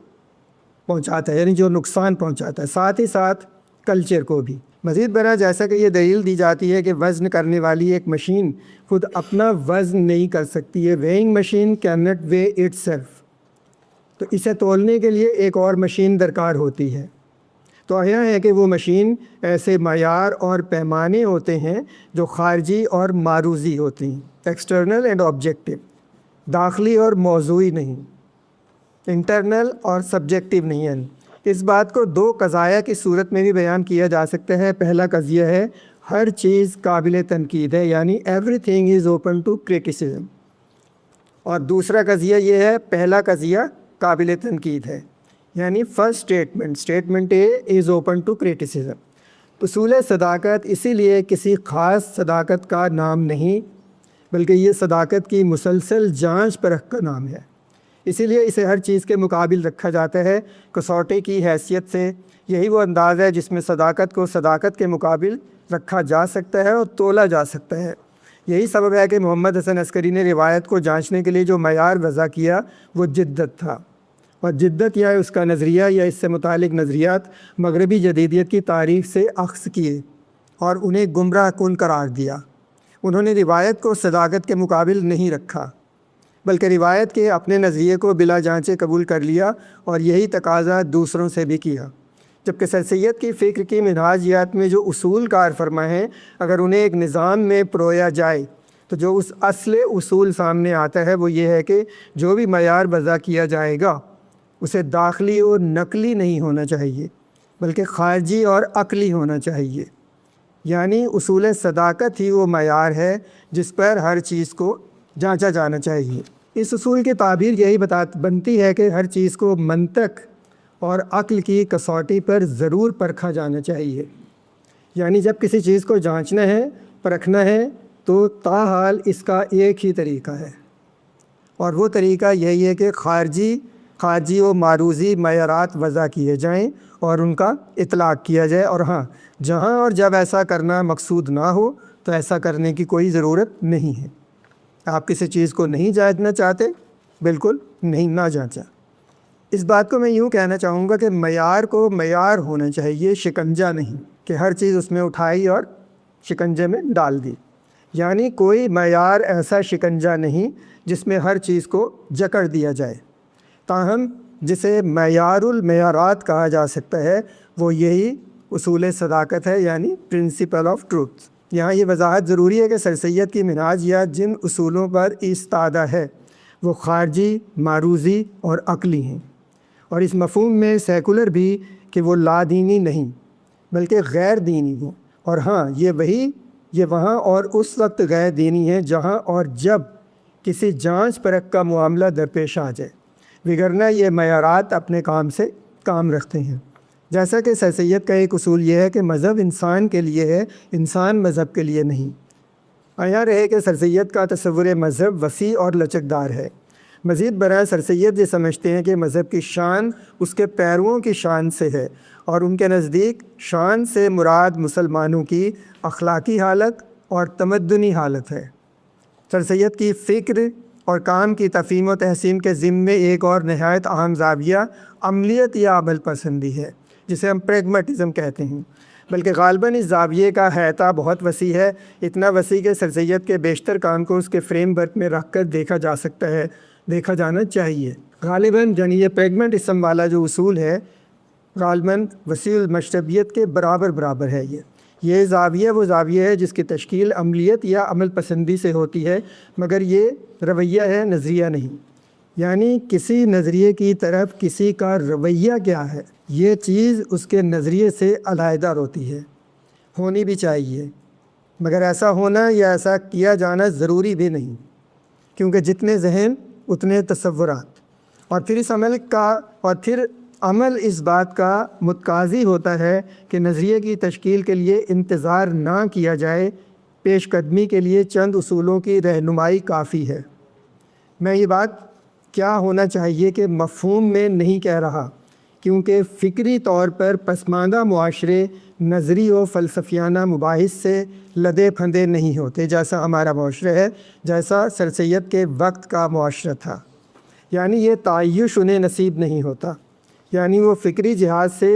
پہنچاتا ہے، یعنی جو نقصان پہنچاتا ہے، ساتھ ہی ساتھ کلچر کو بھی۔ مزید برآں جیسا کہ یہ دلیل دی جاتی ہے کہ وزن کرنے والی ایک مشین خود اپنا وزن نہیں کر سکتی ہے، weighing machine can not way it self, تو اسے تولنے کے لیے ایک اور مشین درکار ہوتی ہے۔ تو یہ ہے کہ وہ مشین ایسے معیار اور پیمانے ہوتے ہیں جو خارجی اور معروضی ہوتے ہیں، ایکسٹرنل اینڈ آبجیکٹیو، داخلی اور موضوعی نہیں، انٹرنل اور سبجیکٹیو نہیں ہیں۔ اس بات کو دو قضایا کی صورت میں بھی بیان کیا جا سکتا ہے۔ پہلا قضیہ ہے ہر چیز قابل تنقید ہے، یعنی everything is open to criticism, اور دوسرا قضیہ یہ ہے پہلا قضیہ قابل تنقید ہے، یعنی first statement A is open to criticism. اصول صداقت اسی لیے کسی خاص صداقت کا نام نہیں بلکہ یہ صداقت کی مسلسل جانچ پرکھ کا نام ہے، اسی لیے اسے ہر چیز کے مقابل رکھا جاتا ہے کسوٹی کی حیثیت سے۔ یہی وہ انداز ہے جس میں صداقت کو صداقت کے مقابل رکھا جا سکتا ہے اور تولا جا سکتا ہے۔ یہی سبب ہے کہ محمد حسن عسکری نے روایت کو جانچنے کے لیے جو معیار وضع کیا وہ جدت تھا، اور جدت یا اس کا نظریہ یا اس سے متعلق نظریات مغربی جدیدیت کی تاریخ سے اخذ کیے اور انہیں گمراہ کن قرار دیا۔ انہوں نے روایت کو صداقت کے مقابل نہیں رکھا بلکہ روایت کے اپنے نظریے کو بلا جانچے قبول کر لیا اور یہی تقاضا دوسروں سے بھی کیا۔ جبکہ سر سید کی فکر کی منہاجیات میں جو اصول کار فرما ہیں اگر انہیں ایک نظام میں پرویا جائے تو جو اس اصل اصول سامنے آتا ہے وہ یہ ہے کہ جو بھی معیار وضع کیا جائے گا اسے داخلی اور نقلی نہیں ہونا چاہیے بلکہ خارجی اور عقلی ہونا چاہیے۔ یعنی اصول صداقت ہی وہ معیار ہے جس پر ہر چیز کو جانچا جانا چاہیے۔ اس اصول کی تعبیر یہی بنتی ہے کہ ہر چیز کو منطق اور عقل کی کسوٹی پر ضرور پرکھا جانا چاہیے۔ یعنی جب کسی چیز کو جانچنا ہے، پرکھنا ہے، تو تاحال اس کا ایک ہی طریقہ ہے، اور وہ طریقہ یہی ہے کہ خارجی و معروضی معیارات وضع کیے جائیں اور ان کا اطلاق کیا جائے، اور ہاں، جہاں اور جب ایسا کرنا مقصود نہ ہو تو ایسا کرنے کی کوئی ضرورت نہیں ہے۔ آپ کسی چیز کو نہیں جانچنا چاہتے، بالکل نہیں، نہ جانچا۔ اس بات کو میں یوں کہنا چاہوں گا کہ معیار کو معیار ہونا چاہیے، شکنجہ نہیں کہ ہر چیز اس میں اٹھائی اور شکنجے میں ڈال دی۔ یعنی کوئی معیار ایسا شکنجہ نہیں جس میں ہر چیز کو جکڑ دیا جائے۔ تاہم جسے معیار المعیارات کہا جا سکتا ہے وہ یہی اصول صداقت ہے، یعنی پرنسپل آف ٹروتھ۔ یہاں یہ وضاحت ضروری ہے کہ سر سید کی منہاج یا جن اصولوں پر ایستادہ ہے وہ خارجی، معروضی اور عقلی ہیں، اور اس مفہوم میں سیکولر بھی کہ وہ لا دینی نہیں بلکہ غیر دینی ہوں، اور ہاں یہ وہاں اور اس وقت غیر دینی ہے جہاں اور جب کسی جانچ پرکھ کا معاملہ درپیش آ جائے، وگرنہ یہ معیارات اپنے کام سے کام رکھتے ہیں۔ جیسا کہ سر سید کا ایک اصول یہ ہے کہ مذہب انسان کے لیے ہے، انسان مذہب کے لیے نہیں۔ آیا رہے کہ سر سید کا تصور مذہب وسیع اور لچکدار ہے۔ مزید برآں سر سید یہ سمجھتے ہیں کہ مذہب کی شان اس کے پیرووں کی شان سے ہے، اور ان کے نزدیک شان سے مراد مسلمانوں کی اخلاقی حالت اور تمدنی حالت ہے۔ سر سید کی فکر اور کام کی تفہیم و تحسین کے ضمن ایک اور نہایت اہم زاویہ عملیت یا عمل پسندی ہے، جسے ہم پریگمیٹزم کہتے ہیں، بلکہ غالباً اس زاویے کا احاطہ بہت وسیع ہے، اتنا وسیع کہ سر سید کے بیشتر کام کو اس کے فریم ورک میں رکھ کر دیکھا جانا چاہیے۔ غالباً یہ پریگمیٹزم والا جو اصول ہے غالباً وسیع المشربیت کے برابر ہے۔ یہ زاویہ وہ زاویہ ہے جس کی تشکیل عملیت یا عمل پسندی سے ہوتی ہے، مگر یہ رویہ ہے، نظریہ نہیں۔ یعنی کسی نظریے کی طرف کسی کا رویہ کیا ہے، یہ چیز اس کے نظریے سے علیحدہ ہوتی ہے، ہونی بھی چاہیے، مگر ایسا ہونا یا ایسا کیا جانا ضروری بھی نہیں، کیونکہ جتنے ذہن اتنے تصورات، اور پھر عمل اس بات کا متقاضی ہوتا ہے کہ نظریے کی تشکیل کے لیے انتظار نہ کیا جائے، پیش قدمی کے لیے چند اصولوں کی رہنمائی کافی ہے۔ میں یہ بات کیا ہونا چاہیے کہ مفہوم میں نہیں کہہ رہا، کیونکہ فکری طور پر پسماندہ معاشرے نظری و فلسفیانہ مباحث سے لدے پھندے نہیں ہوتے، جیسا ہمارا معاشرہ ہے، جیسا سر سید کے وقت کا معاشرہ تھا۔ یعنی یہ تعیش انہیں نصیب نہیں ہوتا، یعنی وہ فکری جہاز سے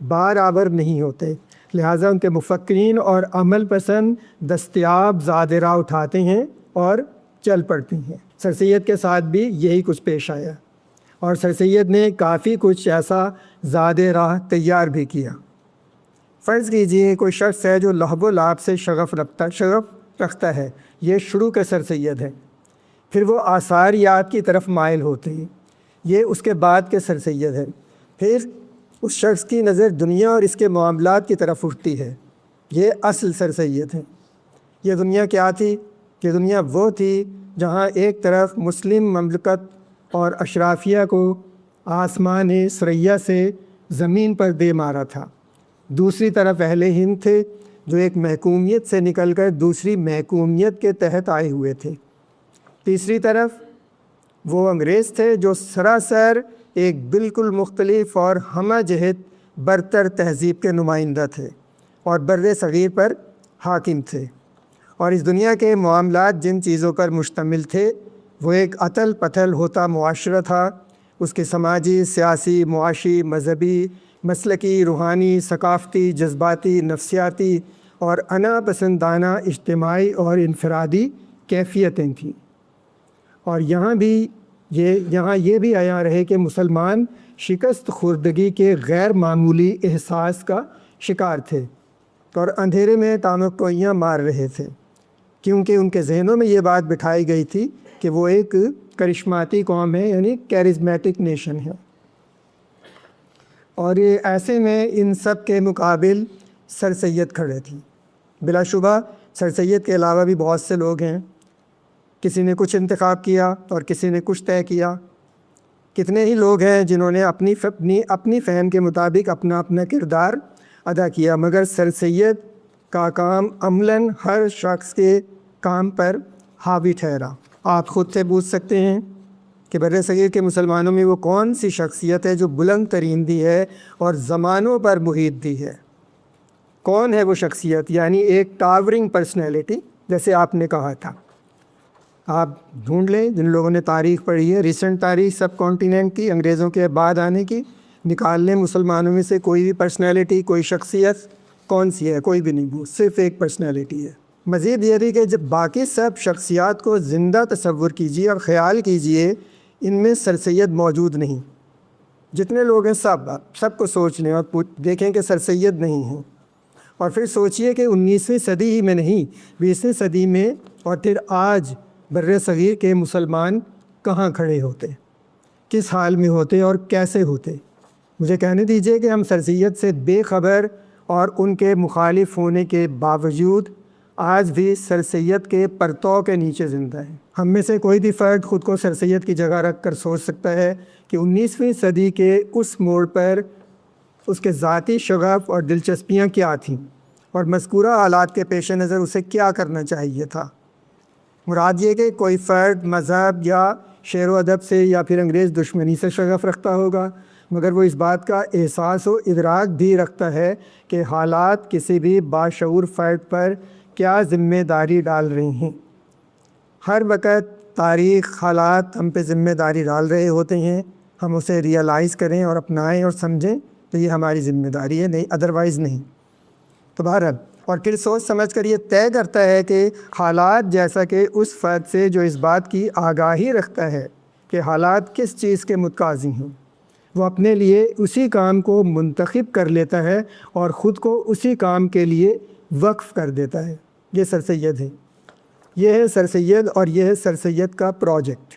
برابر نہیں ہوتے، لہٰذا ان کے مفکرین اور عمل پسند دستیاب زاد راہ اٹھاتے ہیں اور چل پڑتے ہیں۔ سر سید کے ساتھ بھی یہی کچھ پیش آیا، اور سر سید نے کافی کچھ ایسا زاد راہ تیار بھی کیا۔ فرض کیجئے کوئی شخص ہے جو لہو و لعب سے شغف رکھتا ہے، یہ شروع کے سر سید ہے، پھر وہ آثاریات کی طرف مائل ہوتے ہیں، یہ اس کے بعد کے سر سید ہے، پھر اس شخص کی نظر دنیا اور اس کے معاملات کی طرف اٹھتی ہے، یہ اصل سر سید ہے۔ یہ دنیا کیا تھی؟ یہ دنیا وہ تھی جہاں ایک طرف مسلم مملکت اور اشرافیہ کو آسمان ثریا سے زمین پر دے مارا تھا، دوسری طرف اہل ہند تھے جو ایک محکومیت سے نکل کر دوسری محکومیت کے تحت آئے ہوئے تھے، تیسری طرف وہ انگریز تھے جو سراسر ایک بالکل مختلف اور ہمہ جہت برتر تہذیب کے نمائندہ تھے اور بر صغیر پر حاکم تھے، اور اس دنیا کے معاملات جن چیزوں پر مشتمل تھے وہ ایک اتل پتھل ہوتا معاشرہ تھا، اس کے سماجی، سیاسی، معاشی، مذہبی، مسلکی، روحانی، ثقافتی، جذباتی، نفسیاتی اور انا پسندانہ اجتماعی اور انفرادی کیفیتیں تھیں۔ اور یہاں یہ بھی عیاں رہے کہ مسلمان شکست خوردگی کے غیر معمولی احساس کا شکار تھے اور اندھیرے میں تانوکوئیاں مار رہے تھے، کیونکہ ان کے ذہنوں میں یہ بات بٹھائی گئی تھی کہ وہ ایک کرشماتی قوم ہے، یعنی کیرزمیٹک نیشن ہے۔ اور ایسے میں ان سب کے مقابل سر سید کھڑے تھے، بلا شبہ سر سید کے علاوہ بھی بہت سے لوگ ہیں، کسی نے کچھ انتخاب کیا اور کسی نے کچھ طے کیا، کتنے ہی لوگ ہیں جنہوں نے اپنی فہم کے مطابق اپنا اپنا کردار ادا کیا، مگر سر سید کا کام عملاً ہر شخص کے کام پر حاوی ٹھہرا۔ آپ خود سے پوچھ سکتے ہیں کہ بر صغیر کے مسلمانوں میں وہ کون سی شخصیت ہے جو بلند ترین دی ہے اور زمانوں پر محیط دی ہے؟ کون ہے وہ شخصیت؟ یعنی ایک ٹاورنگ پرسنالٹی، جیسے آپ نے کہا تھا۔ آپ ڈھونڈ لیں جن لوگوں نے تاریخ پڑھی ہے، ریسنٹ تاریخ سب کانٹیننٹ کی، انگریزوں کے بعد آنے کی، نکال لیں مسلمانوں میں سے کوئی بھی پرسنالٹی، کوئی شخصیت کون سی ہے؟ کوئی بھی نہیں، وہ صرف ایک پرسنالٹی ہے۔ مزید یہ بھی کہ جب باقی سب شخصیات کو زندہ تصور کیجیے اور خیال کیجیے، ان میں سر سید موجود نہیں۔ جتنے لوگ ہیں سب کو سوچ لیں اور دیکھیں کہ سر سید نہیں ہیں، اور پھر سوچئے کہ 19ویں صدی ہی میں نہیں، 20ویں صدی میں اور پھر آج بر صغیر کے مسلمان کہاں کھڑے ہوتے، کس حال میں ہوتے اور کیسے ہوتے۔ مجھے کہنے دیجئے کہ ہم سر سید سے بے خبر اور ان کے مخالف ہونے کے باوجود آج بھی سر سید کے پرتو کے نیچے زندہ ہیں۔ ہم میں سے کوئی بھی فرد خود کو سر سید کی جگہ رکھ کر سوچ سکتا ہے کہ 19ویں صدی کے اس موڑ پر اس کے ذاتی شغف اور دلچسپیاں کیا تھیں، اور مذکورہ حالات کے پیش نظر اسے کیا کرنا چاہیے تھا۔ مراد یہ کہ کوئی فرد مذہب یا شعر و ادب سے یا پھر انگریز دشمنی سے شغف رکھتا ہوگا، مگر وہ اس بات کا احساس و ادراک بھی رکھتا ہے کہ حالات کسی بھی باشعور فرد پر کیا ذمہ داری ڈال رہی ہیں۔ ہر وقت تاریخ، حالات ہم پہ ذمہ داری ڈال رہے ہوتے ہیں، ہم اسے ریئلائز کریں اور اپنائیں اور سمجھیں تو یہ ہماری ذمہ داری ہے، نہیں ادروائز نہیں۔ تو بہرحال اور پھر سوچ سمجھ کر یہ طے کرتا ہے کہ حالات، جیسا کہ اس فرد سے جو اس بات کی آگاہی رکھتا ہے کہ حالات کس چیز کے متقاضی ہیں، وہ اپنے لیے اسی کام کو منتخب کر لیتا ہے اور خود کو اسی کام کے لیے وقف کر دیتا ہے۔ یہ سر سید ہے، یہ ہے سر سید، اور یہ ہے سر سید کا پروجیکٹ،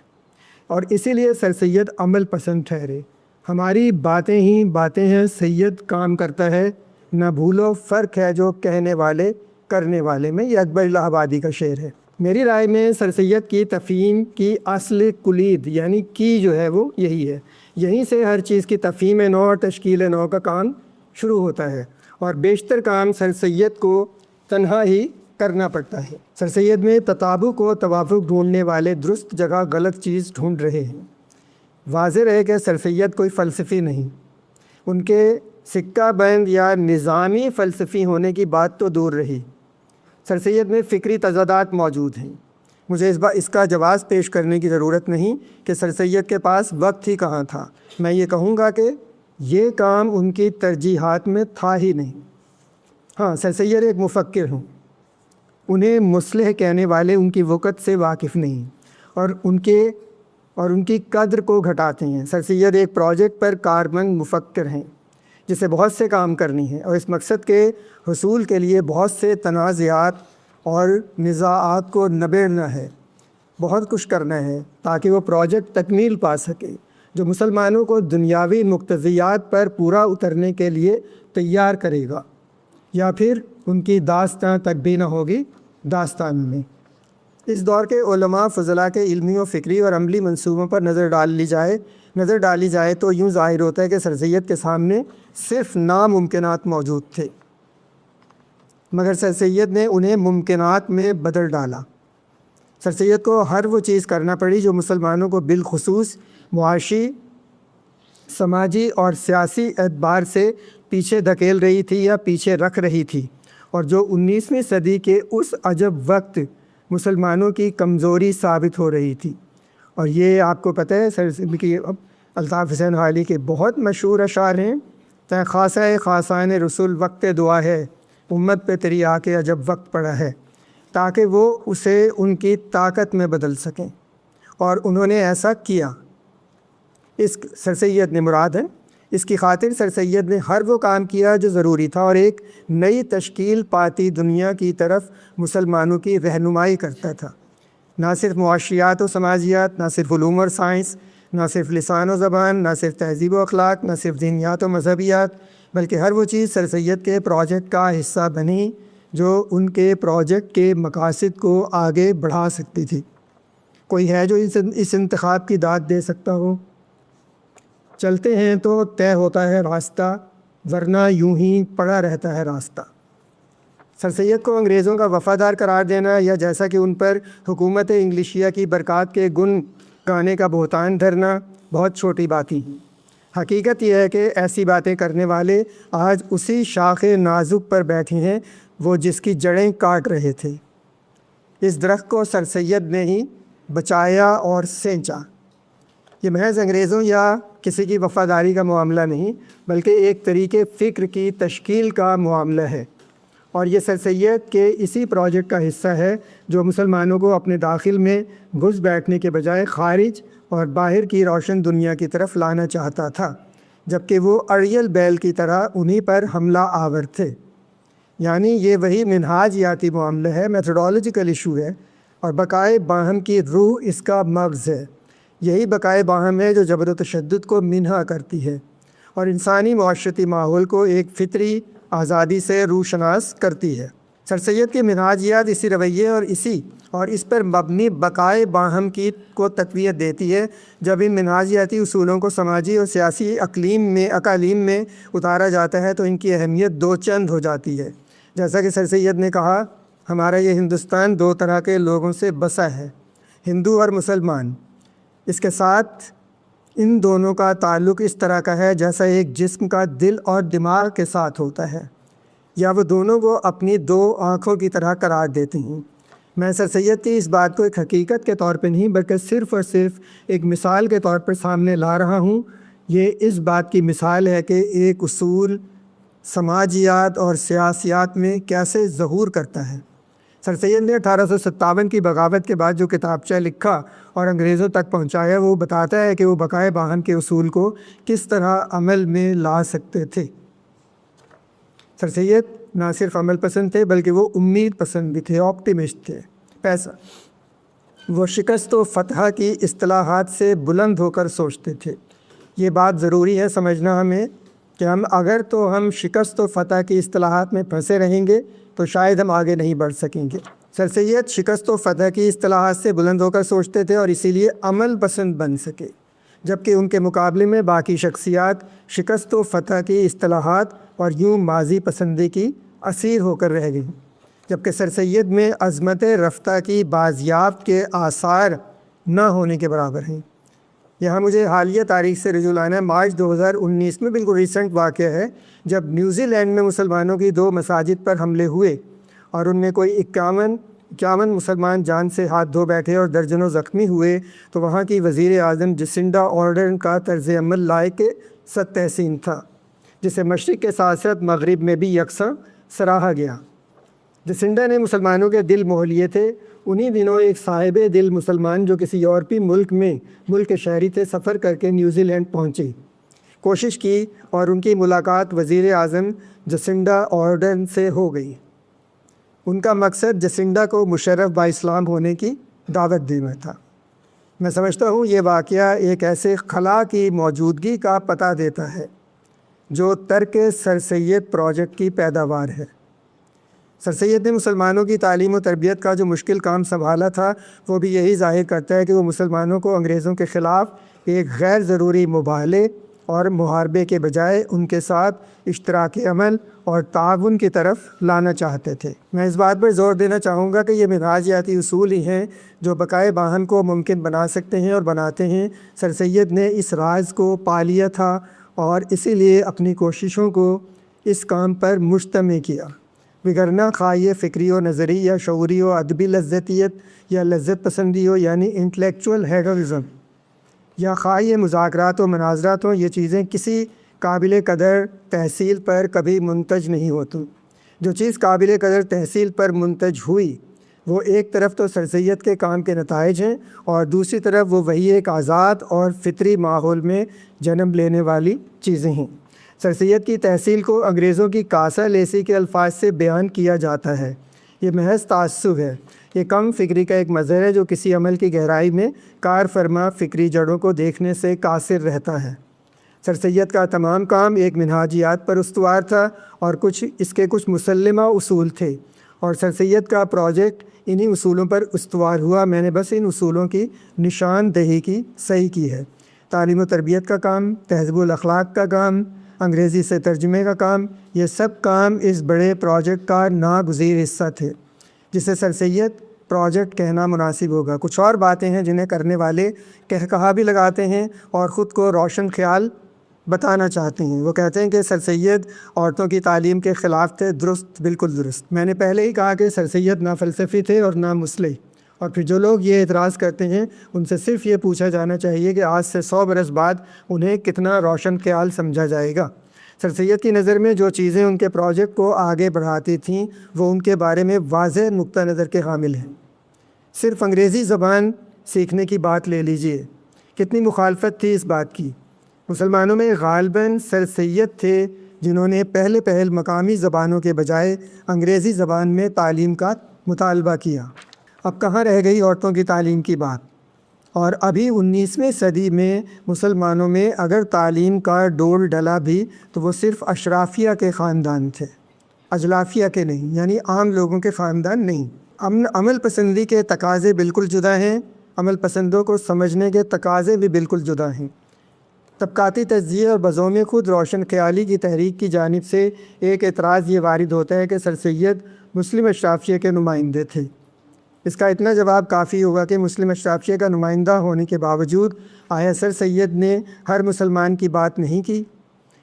اور اسی لیے سر سید عمل پسند ٹھہرے۔ ہماری باتیں ہی باتیں ہیں، سید کام کرتا ہے، نہ بھولو فرق ہے جو کہنے والے کرنے والے میں۔ یہ اکبر الہ آبادی کا شعر ہے۔ میری رائے میں سر سید کی تفہیم کی اصل کلید یعنی کی جو ہے وہ یہی ہے، یہیں سے ہر چیز کی تفہیم نو اور تشکیل نو کا کام شروع ہوتا ہے، اور بیشتر کام سر سید کو تنہا ہی کرنا پڑتا ہے۔ سر سید میں تطابق و توافق ڈھونڈنے والے درست جگہ غلط چیز ڈھونڈ رہے ہیں۔ واضح رہے کہ سر سید کوئی فلسفی نہیں، ان کے سکہ بند یا نظامی فلسفی ہونے کی بات تو دور رہی، سر سید میں فکری تضادات موجود ہیں۔ مجھے اس کا جواز پیش کرنے کی ضرورت نہیں کہ سر سید کے پاس وقت ہی کہاں تھا، میں یہ کہوں گا کہ یہ کام ان کی ترجیحات میں تھا ہی نہیں۔ ہاں، سر سید ایک مفکر ہوں، انہیں مصلح کہنے والے ان کی وقت سے واقف نہیں اور ان کی قدر کو گھٹاتے ہیں۔ سر سید ایک پروجیکٹ پر کاربند مفکر ہیں جسے بہت سے کام کرنی ہیں، اور اس مقصد کے حصول کے لیے بہت سے تنازعات اور نزاعات کو نبیڑنا ہے، بہت کچھ کرنا ہے تاکہ وہ پروجیکٹ تکمیل پا سکے جو مسلمانوں کو دنیاوی مقتضیات پر پورا اترنے کے لیے تیار کرے گا، یا پھر ان کی داستان تک بھی نہ ہوگی داستان میں۔ اس دور کے علماء فضلاء کے علمی و فکری اور عملی منصوبوں پر نظر ڈالی جائے تو یوں ظاہر ہوتا ہے کہ سر سید کے سامنے صرف ناممکنات موجود تھے، مگر سر سید نے انہیں ممکنات میں بدل ڈالا۔ سر سید کو ہر وہ چیز کرنا پڑی جو مسلمانوں کو بالخصوص معاشی، سماجی اور سیاسی اعتبار سے پیچھے دھکیل رہی تھی یا پیچھے رکھ رہی تھی، اور جو 19ویں صدی کے اس عجب وقت مسلمانوں کی کمزوری ثابت ہو رہی تھی۔ اور یہ آپ کو پتہ ہے سر سید کی الطاف حسین حالی کے بہت مشہور اشعار ہیں، تے خاصہ خاصان رسول وقت دعا ہے، امت پہ تیری آ کے عجب وقت پڑا ہے، تاکہ وہ اسے ان کی طاقت میں بدل سکیں، اور انہوں نے ایسا کیا۔ اس سر سید نے مراد ہے، اس کی خاطر سر سید نے ہر وہ کام کیا جو ضروری تھا، اور ایک نئی تشکیل پاتی دنیا کی طرف مسلمانوں کی رہنمائی کرتا تھا۔ نہ صرف معاشیات و سماجیات، نہ صرف علوم اور سائنس، نہ صرف لسان و زبان، نہ صرف تہذیب و اخلاق، نہ صرف دینیات و مذہبیات، بلکہ ہر وہ چیز سر سید کے پروجیکٹ کا حصہ بنی جو ان کے پروجیکٹ کے مقاصد کو آگے بڑھا سکتی تھی۔ کوئی ہے جو اس انتخاب کی داد دے سکتا ہو؟ چلتے ہیں تو طے ہوتا ہے راستہ، ورنہ یوں ہی پڑا رہتا ہے راستہ۔ سر سید کو انگریزوں کا وفادار قرار دینا یا جیسا کہ ان پر حکومت انگلیشیا کی برکات کے گن گانے کا بہتان دھرنا بہت چھوٹی بات ہی ہے۔ حقیقت یہ ہے کہ ایسی باتیں کرنے والے آج اسی شاخ نازک پر بیٹھے ہیں وہ جس کی جڑیں کاٹ رہے تھے۔ اس درخت کو سر سید نے ہی بچایا اور سینچا۔ یہ محض انگریزوں یا کسی کی وفاداری کا معاملہ نہیں، بلکہ ایک طریقے فکر کی تشکیل کا معاملہ ہے، اور یہ سر سید کے اسی پروجیکٹ کا حصہ ہے جو مسلمانوں کو اپنے داخل میں گھس بیٹھنے کے بجائے خارج اور باہر کی روشن دنیا کی طرف لانا چاہتا تھا، جبکہ وہ اڑیل بیل کی طرح انہی پر حملہ آور تھے۔ یعنی یہ وہی منہاجیاتی معاملہ ہے، میتھڈولوجیکل ایشو ہے، اور بقائے باہم کی روح اس کا مغز ہے۔ یہی بقائے باہم ہے جو جبر و تشدد کو منہا کرتی ہے اور انسانی معاشرتی ماحول کو ایک فطری آزادی سے روشناس کرتی ہے۔ سر سید کی منہاجیات اسی رویے اور اس پر مبنی بقائے باہم کی کو تقویت دیتی ہے۔ جب ان منہاجیاتی اصولوں کو سماجی اور سیاسی اقالیم میں اتارا جاتا ہے تو ان کی اہمیت دو چند ہو جاتی ہے۔ جیسا کہ سر سید نے کہا، ہمارا یہ ہندوستان دو طرح کے لوگوں سے بسا ہے، ہندو اور مسلمان۔ اس کے ساتھ ان دونوں کا تعلق اس طرح کا ہے جیسا ایک جسم کا دل اور دماغ کے ساتھ ہوتا ہے، یا وہ دونوں کو اپنی دو آنکھوں کی طرح قرار دیتے ہیں۔ میں سر سید کی اس بات کو ایک حقیقت کے طور پہ نہیں بلکہ صرف اور صرف ایک مثال کے طور پر سامنے لا رہا ہوں۔ یہ اس بات کی مثال ہے کہ ایک اصول سماجیات اور سیاسیات میں کیسے ظہور کرتا ہے۔ سر سید نے 1857 کی بغاوت کے بعد جو کتابچہ لکھا اور انگریزوں تک پہنچایا، وہ بتاتا ہے کہ وہ بقائے باہم کے اصول کو کس طرح عمل میں لا سکتے تھے۔ سر سید نہ صرف عمل پسند تھے بلکہ وہ امید پسند بھی تھے، آپٹیمسٹ تھے۔ پیسہ وہ شکست و فتح کی اصطلاحات سے بلند ہو کر سوچتے تھے۔ یہ بات ضروری ہے سمجھنا ہمیں کہ ہم شکست و فتح کی اصطلاحات میں پھنسے رہیں گے تو شاید ہم آگے نہیں بڑھ سکیں گے۔ سر سید شکست و فتح کی اصطلاحات سے بلند ہو کر سوچتے تھے اور اسی لیے عمل پسند بن سکے، جبکہ ان کے مقابلے میں باقی شخصیات شکست و فتح کی اصطلاحات اور یوں ماضی پسندی کی اسیر ہو کر رہ گئیں، جبکہ سر سید میں عظمت رفتہ کی بازیافت کے آثار نہ ہونے کے برابر ہیں۔ یہاں مجھے حالیہ تاریخ سے رجوع لانا ہے۔ مارچ 2019 میں بالکل ریسنٹ واقعہ ہے، جب نیوزی لینڈ میں مسلمانوں کی 2 مساجد پر حملے ہوئے اور ان میں کوئی 51 مسلمان جان سے ہاتھ دھو بیٹھے اور درجنوں زخمی ہوئے، تو وہاں کی وزیر اعظم جسنڈا آرڈرن کا طرز عمل لائق صد تحسین تھا، جسے مشرق کے ساتھ ساتھ مغرب میں بھی یکساں سراہا گیا۔ جسنڈا نے مسلمانوں کے دل موہ لیے تھے۔ انہی دنوں ایک صاحب دل مسلمان جو کسی یورپی ملک کے شہری تھے، سفر کر کے نیوزی لینڈ پہنچے، کوشش کی اور ان کی ملاقات وزیر اعظم جسنڈا آرڈرن سے ہو گئی۔ ان کا مقصد جسنڈا کو مشرف با اسلام ہونے کی دعوت دینا تھا۔ میں سمجھتا ہوں یہ واقعہ ایک ایسے خلا کی موجودگی کا پتہ دیتا ہے جو ترک سر سید پروجیکٹ کی پیداوار ہے۔ سر سید نے مسلمانوں کی تعلیم و تربیت کا جو مشکل کام سنبھالا تھا، وہ بھی یہی ظاہر کرتا ہے کہ وہ مسلمانوں کو انگریزوں کے خلاف ایک غیر ضروری مباہلے اور محاربے کے بجائے ان کے ساتھ اشتراک عمل اور تعاون کی طرف لانا چاہتے تھے۔ میں اس بات پر زور دینا چاہوں گا کہ یہ منہاجیاتی اصول ہی ہیں جو بقائے باہم کو ممکن بنا سکتے ہیں اور بناتے ہیں۔ سر سید نے اس راز کو پا لیا تھا اور اسی لیے اپنی کوششوں کو اس کام پر مجتمع کیا، وگرنہ خواہ یہ فکری و نظری یا شعوری و ادبی لذتیت یا لذت پسندی ہو، یعنی انٹلیکچول ہیڈرزم، یا خواہ یہ مذاکرات و مناظرات ہوں، یہ چیزیں کسی قابل قدر تحصیل پر کبھی منتج نہیں ہوتی۔ جو چیز قابل قدر تحصیل پر منتج ہوئی وہ ایک طرف تو سر سید کے کام کے نتائج ہیں اور دوسری طرف وہ وہی ایک آزاد اور فطری ماحول میں جنم لینے والی چیزیں ہیں۔ سر سید کی تحصیل کو انگریزوں کی کاسا لیسی کے الفاظ سے بیان کیا جاتا ہے۔ یہ محض تعصب ہے، یہ کم فکری کا ایک مظہر ہے جو کسی عمل کی گہرائی میں کار فرما فکری جڑوں کو دیکھنے سے قاصر رہتا ہے۔ سر سید کا تمام کام ایک منہاجیات پر استوار تھا اور اس کے کچھ مسلمہ اصول تھے، اور سر سید کا پروجیکٹ انہی اصولوں پر استوار ہوا۔ میں نے بس ان اصولوں کی نشاندہی کی صحیح کی ہے۔ تعلیم و تربیت کا کام، تہذیب الاخلاق کا کام، انگریزی سے ترجمے کا کام، یہ سب کام اس بڑے پروجیکٹ کا ناگزیر حصہ تھے، جسے سر سید پروجیکٹ کہنا مناسب ہوگا۔ کچھ اور باتیں ہیں جنہیں کرنے والے کہا بھی لگاتے ہیں اور خود کو روشن خیال بتانا چاہتے ہیں۔ وہ کہتے ہیں کہ سر سید عورتوں کی تعلیم کے خلاف تھے۔ درست، بالکل درست۔ میں نے پہلے ہی کہا کہ سر سید نہ فلسفی تھے اور نہ مصلح۔ اور پھر جو لوگ یہ اعتراض کرتے ہیں ان سے صرف یہ پوچھا جانا چاہیے کہ آج سے 100 برس بعد انہیں کتنا روشن خیال سمجھا جائے گا۔ سر سید کی نظر میں جو چیزیں ان کے پروجیکٹ کو آگے بڑھاتی تھیں وہ ان کے بارے میں واضح نقطہ نظر کے حامل ہیں۔ صرف انگریزی زبان سیکھنے کی بات لے لیجئے، کتنی مخالفت تھی اس بات کی۔ مسلمانوں میں غالباً سر سید تھے جنہوں نے پہل مقامی زبانوں کے بجائے انگریزی زبان میں تعلیم کا مطالبہ کیا۔ اب کہاں رہ گئی عورتوں کی تعلیم کی بات؟ اور ابھی 19ویں صدی میں مسلمانوں میں اگر تعلیم کا ڈول ڈلا بھی تو وہ صرف اشرافیہ کے خاندان تھے، اجلافیہ کے نہیں، یعنی عام لوگوں کے خاندان نہیں۔ عمل پسندی کے تقاضے بالکل جدا ہیں، عمل پسندوں کو سمجھنے کے تقاضے بھی بالکل جدا ہیں۔ طبقاتی تجزیے اور بزوم خود روشن خیالی کی تحریک کی جانب سے ایک اعتراض یہ وارد ہوتا ہے کہ سر سید مسلم اشرافیہ کے نمائندے تھے۔ اس کا اتنا جواب کافی ہوگا کہ مسلم اشرافیہ کا نمائندہ ہونے کے باوجود آیا سر سید نے ہر مسلمان کی بات نہیں کی؟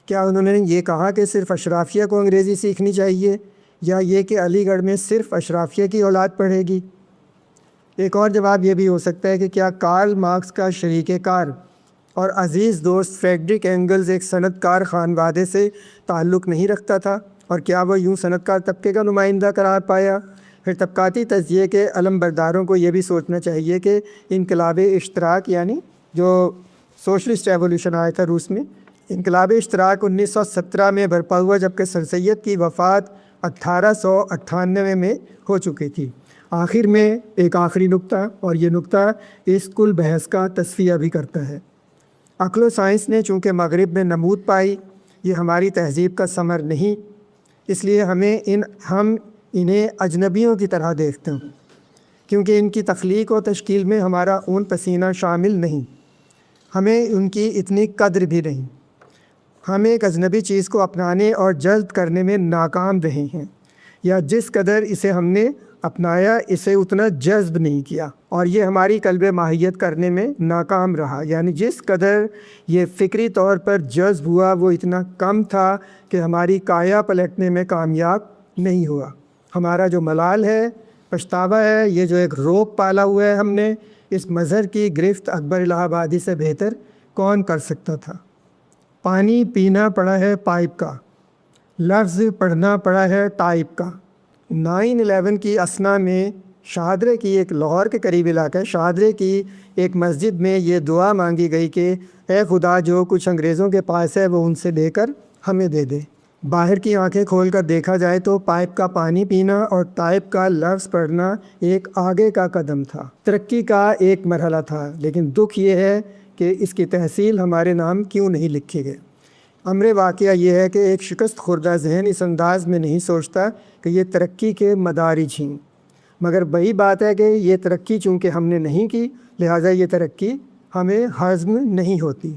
کیا انہوں نے یہ کہا کہ صرف اشرافیہ کو انگریزی سیکھنی چاہیے، یا یہ کہ علی گڑھ میں صرف اشرافیہ کی اولاد پڑھے گی؟ ایک اور جواب یہ بھی ہو سکتا ہے کہ کیا کارل مارکس کا شریک کار اور عزیز دوست فریڈرک اینگلز ایک صنعت کار خانوادے سے تعلق نہیں رکھتا تھا، اور کیا وہ یوں صنعت کار طبقے کا نمائندہ قرار پایا؟ پھر طبقاتی تجزیے کے علم برداروں کو یہ بھی سوچنا چاہیے کہ انقلاب اشتراک، یعنی جو سوشلسٹ ایولیوشن آیا تھا روس میں، انقلاب اشتراک 1917 میں برپا ہوا، جبکہ سر سید کی وفات 1898 میں ہو چکی تھی۔ آخر میں ایک آخری نقطہ، اور یہ نقطہ اس کل بحث کا تصفیہ بھی کرتا ہے۔ عقل و سائنس نے چونکہ مغرب میں نمود پائی، یہ ہماری تہذیب کا ثمر نہیں، اس لیے ہم انہیں اجنبیوں کی طرح دیکھتے ہیں، کیونکہ ان کی تخلیق و تشکیل میں ہمارا خون پسینہ شامل نہیں، ہمیں ان کی اتنی قدر بھی نہیں۔ ہم ایک اجنبی چیز کو اپنانے اور جذب کرنے میں ناکام رہے ہیں، یا جس قدر اسے ہم نے اپنایا اسے اتنا جذب نہیں کیا، اور یہ ہماری قلب ماہیت کرنے میں ناکام رہا، یعنی جس قدر یہ فکری طور پر جذب ہوا وہ اتنا کم تھا کہ ہماری کایا پلٹنے میں کامیاب نہیں ہوا۔ ہمارا جو ملال ہے، پچھتاوا ہے، یہ جو ایک روپ پالا ہوا ہے ہم نے، اس مظہر کی گرفت اکبر الہ آبادی سے بہتر کون کر سکتا تھا؟ پانی پینا پڑا ہے پائپ کا، لفظ پڑھنا پڑا ہے ٹائپ کا۔ 9/11 کی اثنا میں شاہدرے کی ایک لاہور کے قریب علاقہ ہے، شاہدرے کی ایک مسجد میں یہ دعا مانگی گئی کہ اے خدا جو کچھ انگریزوں کے پاس ہے وہ ان سے لے کر ہمیں دے دے۔ باہر کی آنکھیں کھول کر دیکھا جائے تو پائپ کا پانی پینا اور ٹائپ کا لفظ پڑھنا ایک آگے کا قدم تھا، ترقی کا ایک مرحلہ تھا، لیکن دکھ یہ ہے کہ اس کی تحصیل ہمارے نام کیوں نہیں لکھے گئے۔ امر واقعہ یہ ہے کہ ایک شکست خوردہ ذہن اس انداز میں نہیں سوچتا کہ یہ ترقی کے مدارج ہیں، مگر وہی بات ہے کہ یہ ترقی چونکہ ہم نے نہیں کی لہٰذا یہ ترقی ہمیں ہضم نہیں ہوتی۔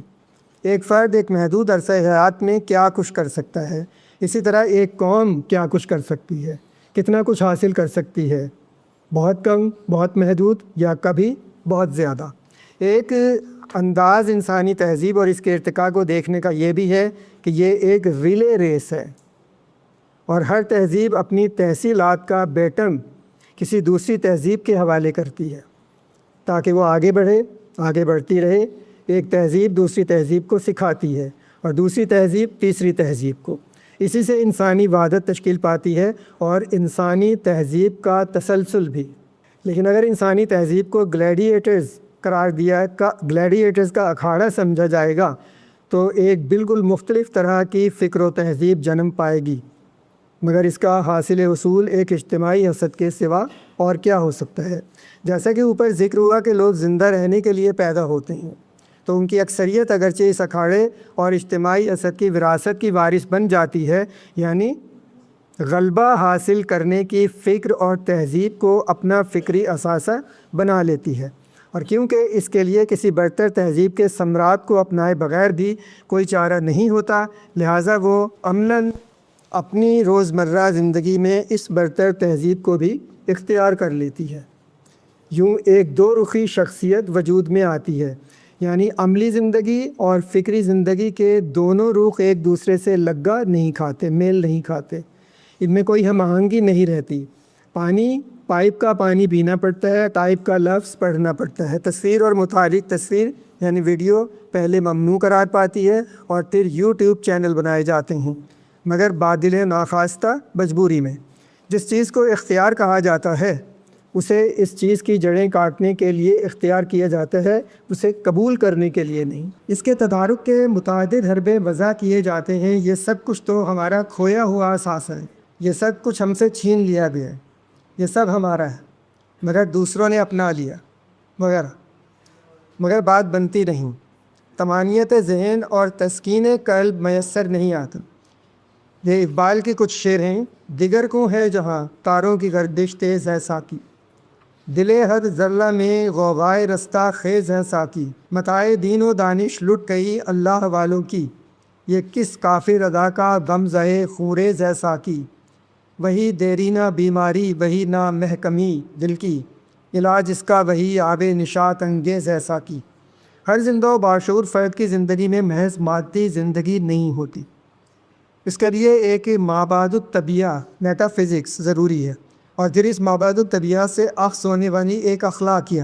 ایک فرد ایک محدود عرصہ حیات میں کیا کچھ کر سکتا ہے، اسی طرح ایک قوم کیا کچھ کر سکتی ہے، کتنا کچھ حاصل کر سکتی ہے، بہت کم، بہت محدود، یا کبھی بہت زیادہ۔ ایک انداز انسانی تہذیب اور اس کے ارتقاء کو دیکھنے کا یہ بھی ہے کہ یہ ایک ریلے ریس ہے، اور ہر تہذیب اپنی تحصیلات کا بیٹم کسی دوسری تہذیب کے حوالے کرتی ہے تاکہ وہ آگے بڑھے، آگے بڑھتی رہے۔ ایک تہذیب دوسری تہذیب کو سکھاتی ہے اور دوسری تہذیب تیسری تہذیب کو، اسی سے انسانی وحدت تشکیل پاتی ہے اور انسانی تہذیب کا تسلسل بھی۔ لیکن اگر انسانی تہذیب کو گلیڈیٹرز قرار گلیڈیٹرز کا اکھاڑا سمجھا جائے گا تو ایک بالکل مختلف طرح کی فکر و تہذیب جنم پائے گی، مگر اس کا حاصل حصول ایک اجتماعی حسد کے سوا اور کیا ہو سکتا ہے؟ جیسا کہ اوپر ذکر ہوا کہ لوگ زندہ رہنے کے لیے پیدا ہوتے ہیں، تو ان کی اکثریت اگرچہ اس اکھاڑے اور اجتماعی حسد کی وراثت کی وارث بن جاتی ہے، یعنی غلبہ حاصل کرنے کی فکر اور تہذیب کو اپنا فکری اثاثہ بنا لیتی ہے، اور کیونکہ اس کے لیے کسی برتر تہذیب کے ثمرات کو اپنائے بغیر بھی کوئی چارہ نہیں ہوتا، لہٰذا وہ عملاً اپنی روزمرہ زندگی میں اس برتر تہذیب کو بھی اختیار کر لیتی ہے۔ یوں ایک دو رخی شخصیت وجود میں آتی ہے، یعنی عملی زندگی اور فکری زندگی کے دونوں رخ ایک دوسرے سے لگا نہیں کھاتے، میل نہیں کھاتے، ان میں کوئی ہم آہنگی نہیں رہتی۔ پائپ کا پانی پینا پڑتا ہے، ٹائپ کا لفظ پڑھنا پڑتا ہے، تصویر اور متحرک تصویر یعنی ویڈیو پہلے ممنوع قرار پاتی ہے اور پھر یوٹیوب چینل بنائے جاتے ہیں، مگر بادل ناخواستہ مجبوری میں۔ جس چیز کو اختیار کہا جاتا ہے اسے اس چیز کی جڑیں کاٹنے کے لیے اختیار کیا جاتا ہے، اسے قبول کرنے کے لیے نہیں۔ اس کے تدارک کے متعدد حربے وضع کیے جاتے ہیں، یہ سب کچھ تو ہمارا کھویا ہوا اثاثہ ہے، یہ سب کچھ ہم سے چھین لیا گیا ہے، یہ سب ہمارا ہے مگر دوسروں نے اپنا لیا وغیرہ، مگر بات بنتی نہیں، طمانینت ذہن اور تسکین قلب میسر نہیں آتا۔ یہ اقبال کے کچھ شعر ہیں۔ دیگر کو ہے جہاں تاروں کی گردش تیز ہے ساقی، دل ہر ذرہ میں غوغائے رستہ خیز ہے ساقی، متاع دین و دانش لٹ گئی اللہ والوں کی، یہ کس کافر ادا کا غم زہے خوریز ہے ساقی، وہی دیرینہ بیماری وہی نہ محکمی دل کی، علاج اس کا وہی آب نشاط انگیز ہے ساقی۔ ہر زندہ و باشعور فرد کی زندگی میں محض مادی زندگی نہیں ہوتی، اس کے لیے ایک مابعد الطبیعہ میٹا فزکس ضروری ہے، اور پھر اس مابعد الطبیعہ سے اخذ ہونے والی ایک اخلاقیہ،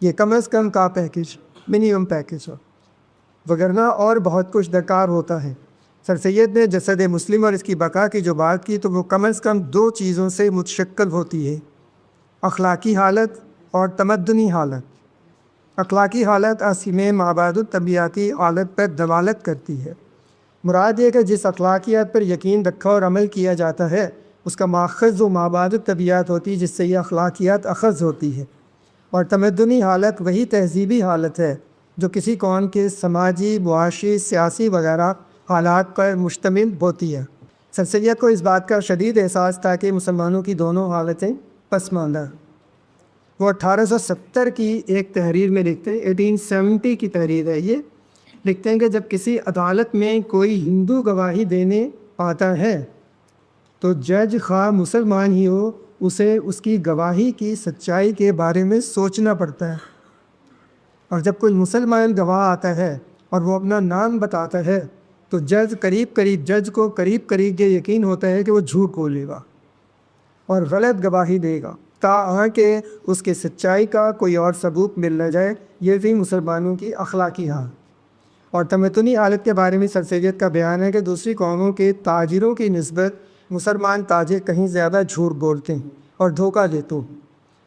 یہ کم از کم کا پیکج، منیمم پیکج ہو، وگرنہ اور بہت کچھ درکار ہوتا ہے۔ سر سید نے جسد مسلم اور اس کی بقا کی جو بات کی تو وہ کم از کم دو چیزوں سے متشکل ہوتی ہے، اخلاقی حالت اور تمدنی حالت۔ اخلاقی حالت اصل میں مابعد الطبیعاتی حالت پر دلالت کرتی ہے، مراد یہ کہ جس اخلاقیات پر یقین رکھا اور عمل کیا جاتا ہے اس کا ماخذ و مابعد الطبیعات ہوتی ہے جس سے یہ اخلاقیات اخذ ہوتی ہے، اور تمدنی حالت وہی تہذیبی حالت ہے جو کسی قوم کے سماجی، معاشی، سیاسی وغیرہ حالات پر مشتمل ہوتی ہے۔ سر سید کو اس بات کا شدید احساس تھا کہ مسلمانوں کی دونوں حالتیں پسماندہ۔ وہ 1870 کی ایک تحریر میں لکھتے ہیں، 1870 کی تحریر ہے یہ، لکھتے ہیں کہ جب کسی عدالت میں کوئی ہندو گواہی دینے آتا ہے تو جج خواہ مسلمان ہی ہو اسے اس کی گواہی کی سچائی کے بارے میں سوچنا پڑتا ہے، اور جب کوئی مسلمان گواہ آتا ہے اور وہ اپنا نام بتاتا ہے تو جج کو قریب یہ یقین ہوتا ہے کہ وہ جھوٹ بولے گا اور غلط گواہی دے گا تاہاں کہ اس کی سچائی کا کوئی اور ثبوت مل نہ جائے۔ یہ بھی مسلمانوں کی اخلاقی حال اور تمدنی حالت کے بارے میں سر سید کا بیان ہے کہ دوسری قوموں کے تاجروں کی نسبت مسلمان تاجر کہیں زیادہ جھوٹ بولتے ہیں اور دھوکہ دیتے ہیں،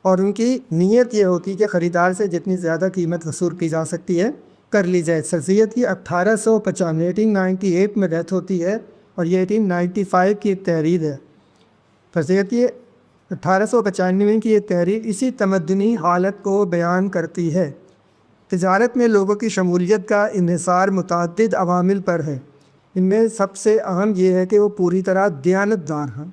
اور ان کی نیت یہ ہوتی ہے کہ خریدار سے جتنی زیادہ قیمت وصول کی جا سکتی ہے کر لی جائے۔ سر سید کی 1898 میں ڈیتھ ہوتی ہے اور یہ 1895 کی ایک تحریر ہے۔ سر سید کی 1895 کی یہ تحریر اسی تمدنی حالت کو بیان کرتی ہے۔ تجارت میں لوگوں کی شمولیت کا انحصار متعدد عوامل پر ہے، ان میں سب سے اہم یہ ہے کہ وہ پوری طرح دیانتدار ہیں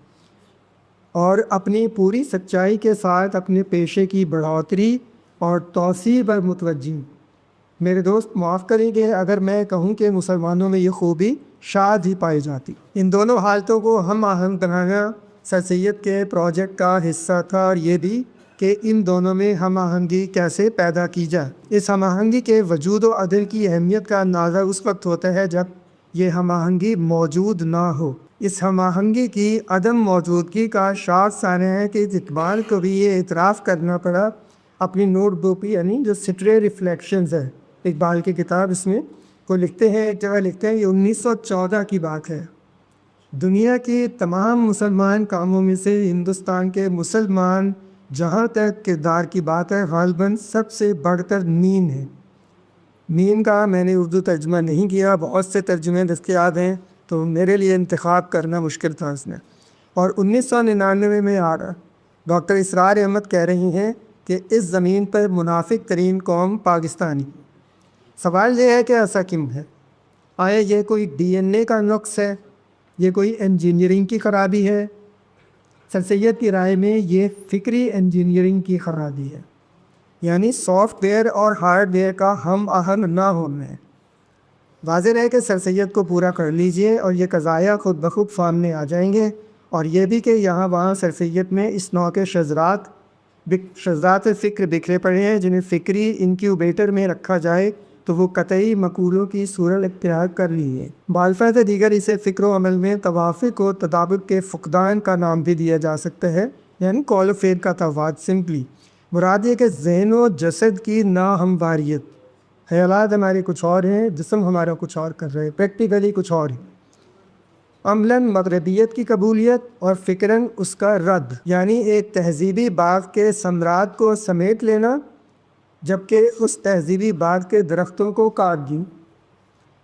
اور اپنی پوری سچائی کے ساتھ اپنے پیشے کی بڑھوتری اور توسیع پر متوجہ۔ میرے دوست معاف کریں گے اگر میں کہوں کہ مسلمانوں میں یہ خوبی شاید ہی پائی جاتی۔ ان دونوں حالتوں کو ہم آہنگ بنانا سر سید کے پروجیکٹ کا حصہ تھا، اور یہ بھی کہ ان دونوں میں ہم آہنگی کیسے پیدا کی جائے۔ اس ہم آہنگی کے وجود و عدل کی اہمیت کا اندازہ اس وقت ہوتا ہے جب یہ ہم آہنگی موجود نہ ہو۔ اس ہم آہنگی کی عدم موجودگی کا شاخ سانحہ ہے کہ اقبال کو بھی یہ اعتراف کرنا پڑا اپنی نوٹ بک یعنی جو سٹرے ریفلیکشنز ہے اقبال کی کتاب، اس میں کو لکھتے ہیں، ایک جگہ لکھتے ہیں، یہ 1914 کی بات ہے، دنیا کے تمام مسلمان کاموں میں سے ہندوستان کے مسلمان جہاں تک کردار کی بات ہے غالباً سب سے بڑھ کر مین ہے۔ مین کا میں نے اردو ترجمہ نہیں کیا، بہت سے ترجمے دستیاب ہیں تو میرے لیے انتخاب کرنا مشکل تھا اس نے۔ اور 1999 میں آ رہا ڈاکٹر اسرار احمد کہہ رہی ہیں کہ اس زمین پر منافق ترین قوم پاکستانی۔ سوال یہ ہے کہ ایسا کیوں ہے؟ آیا یہ کوئی ڈی این اے کا نقص ہے یہ کوئی انجینئرنگ کی خرابی ہے؟ سر سید کی رائے میں یہ فکری انجینئرنگ کی خرابی ہے، یعنی سافٹ ویئر اور ہارڈ ویئر کا ہم آہنگ نہ ہونا ہے۔ واضح ہے کہ سر سید کو پورا کر لیجئے اور یہ قضایا خود بخود سامنے آ جائیں گے، اور یہ بھی کہ یہاں وہاں سر سید میں اس نوع کے شذرات فکر بکھرے پڑے ہیں، جنہیں فکری انکیوبیٹر میں رکھا جائے تو وہ قطعی مقولوں کی صورت اختیار کر لیے۔ بالفاظ دیگر اسے فکر و عمل میں توافق و تطابق کے فقدان کا نام بھی دیا جا سکتا ہے، یعنی قول و فعل کا تضاد۔ سمپلی مراد یہ کہ ذہن و جسد کی ناہمواریت، خیالات ہمارے کچھ اور ہیں، جسم ہمارا کچھ اور کر رہے، پریکٹیکلی کچھ اور ہیں۔ عملاً مغربیت کی قبولیت اور فکراً اس کا رد، یعنی ایک تہذیبی باغ کے ثمرات کو سمیٹ لینا جبکہ اس تہذیبی باغ کے درختوں کو کاٹ دیں،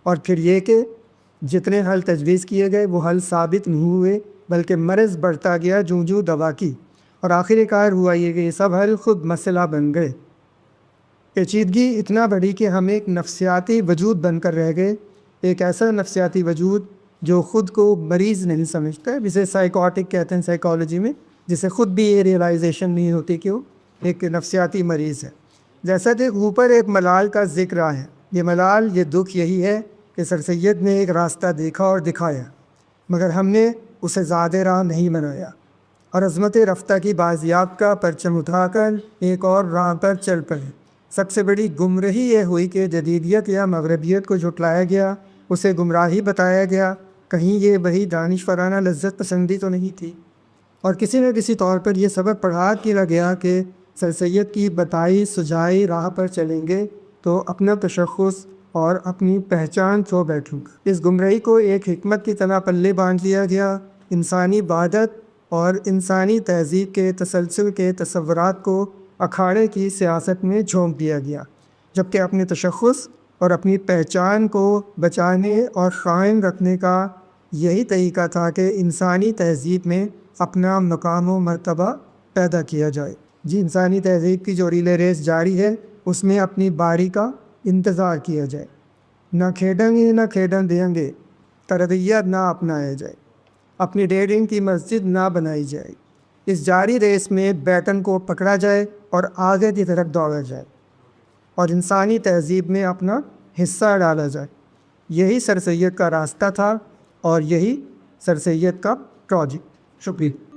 اور پھر یہ کہ جتنے حل تجویز کیے گئے وہ حل ثابت نہیں ہوئے بلکہ مرض بڑھتا گیا جوں دوا کی، اور آخر کار ہوا یہ کہ یہ سب حل خود مسئلہ بن گئے۔ پیچیدگی اتنا بڑھی کہ ہم ایک نفسیاتی وجود بن کر رہ گئے، ایک ایسا نفسیاتی وجود جو خود کو مریض نہیں سمجھتا ہے، جسے سائیکوٹک کہتے ہیں سائیکالوجی میں، جسے خود بھی یہ ریئلائزیشن نہیں ہوتی کہ وہ ایک نفسیاتی مریض ہے۔ جیسا کہ اوپر ایک ملال کا ذکر ہے، یہ ملال، یہ دکھ یہی ہے کہ سر سید نے ایک راستہ دیکھا اور دکھایا، مگر ہم نے اسے زیادہ راہ نہیں بنایا اور عظمت رفتہ کی بازیاب کا پرچم اٹھا کر ایک اور راہ پر چل پڑے۔ سب سے بڑی گمراہی یہ ہوئی کہ جدیدیت یا مغربیت کو جھٹلایا گیا، اسے گمراہی بتایا گیا، کہیں یہ وہی دانشورانہ لذت پسندی تو نہیں تھی، اور کسی نہ کسی طور پر یہ سبق پڑھا دیا گیا کہ سر سید کی بتائی سجائی راہ پر چلیں گے تو اپنا تشخص اور اپنی پہچان کھو بیٹھوں گا۔ اس گمراہی کو ایک حکمت کی طرح پلے باندھ دیا گیا، انسانی عبادت اور انسانی تہذیب کے تسلسل کے تصورات کو اکھاڑے کی سیاست میں جھونک دیا گیا، جبکہ اپنے تشخص اور اپنی پہچان کو بچانے اور قائم رکھنے کا یہی طریقہ تھا کہ انسانی تہذیب میں اپنا مقام و مرتبہ پیدا کیا جائے۔ جی، انسانی تہذیب کی جو ریلے ریس جاری ہے اس میں اپنی باری کا انتظار کیا جائے، نہ کھیڈیں گے نہ کھیڈن دیں گے، تربیت نہ اپنایا جائے، اپنی ڈیرنگ کی مسجد نہ بنائی جائے، اس جاری ریس میں بیٹن کو پکڑا جائے اور آگے کی طرف دوڑا جائے اور انسانی تہذیب میں اپنا حصہ ڈالا جائے۔ یہی سر سید کا راستہ تھا اور یہی سر سید کا پروجیکٹ۔ شکریہ۔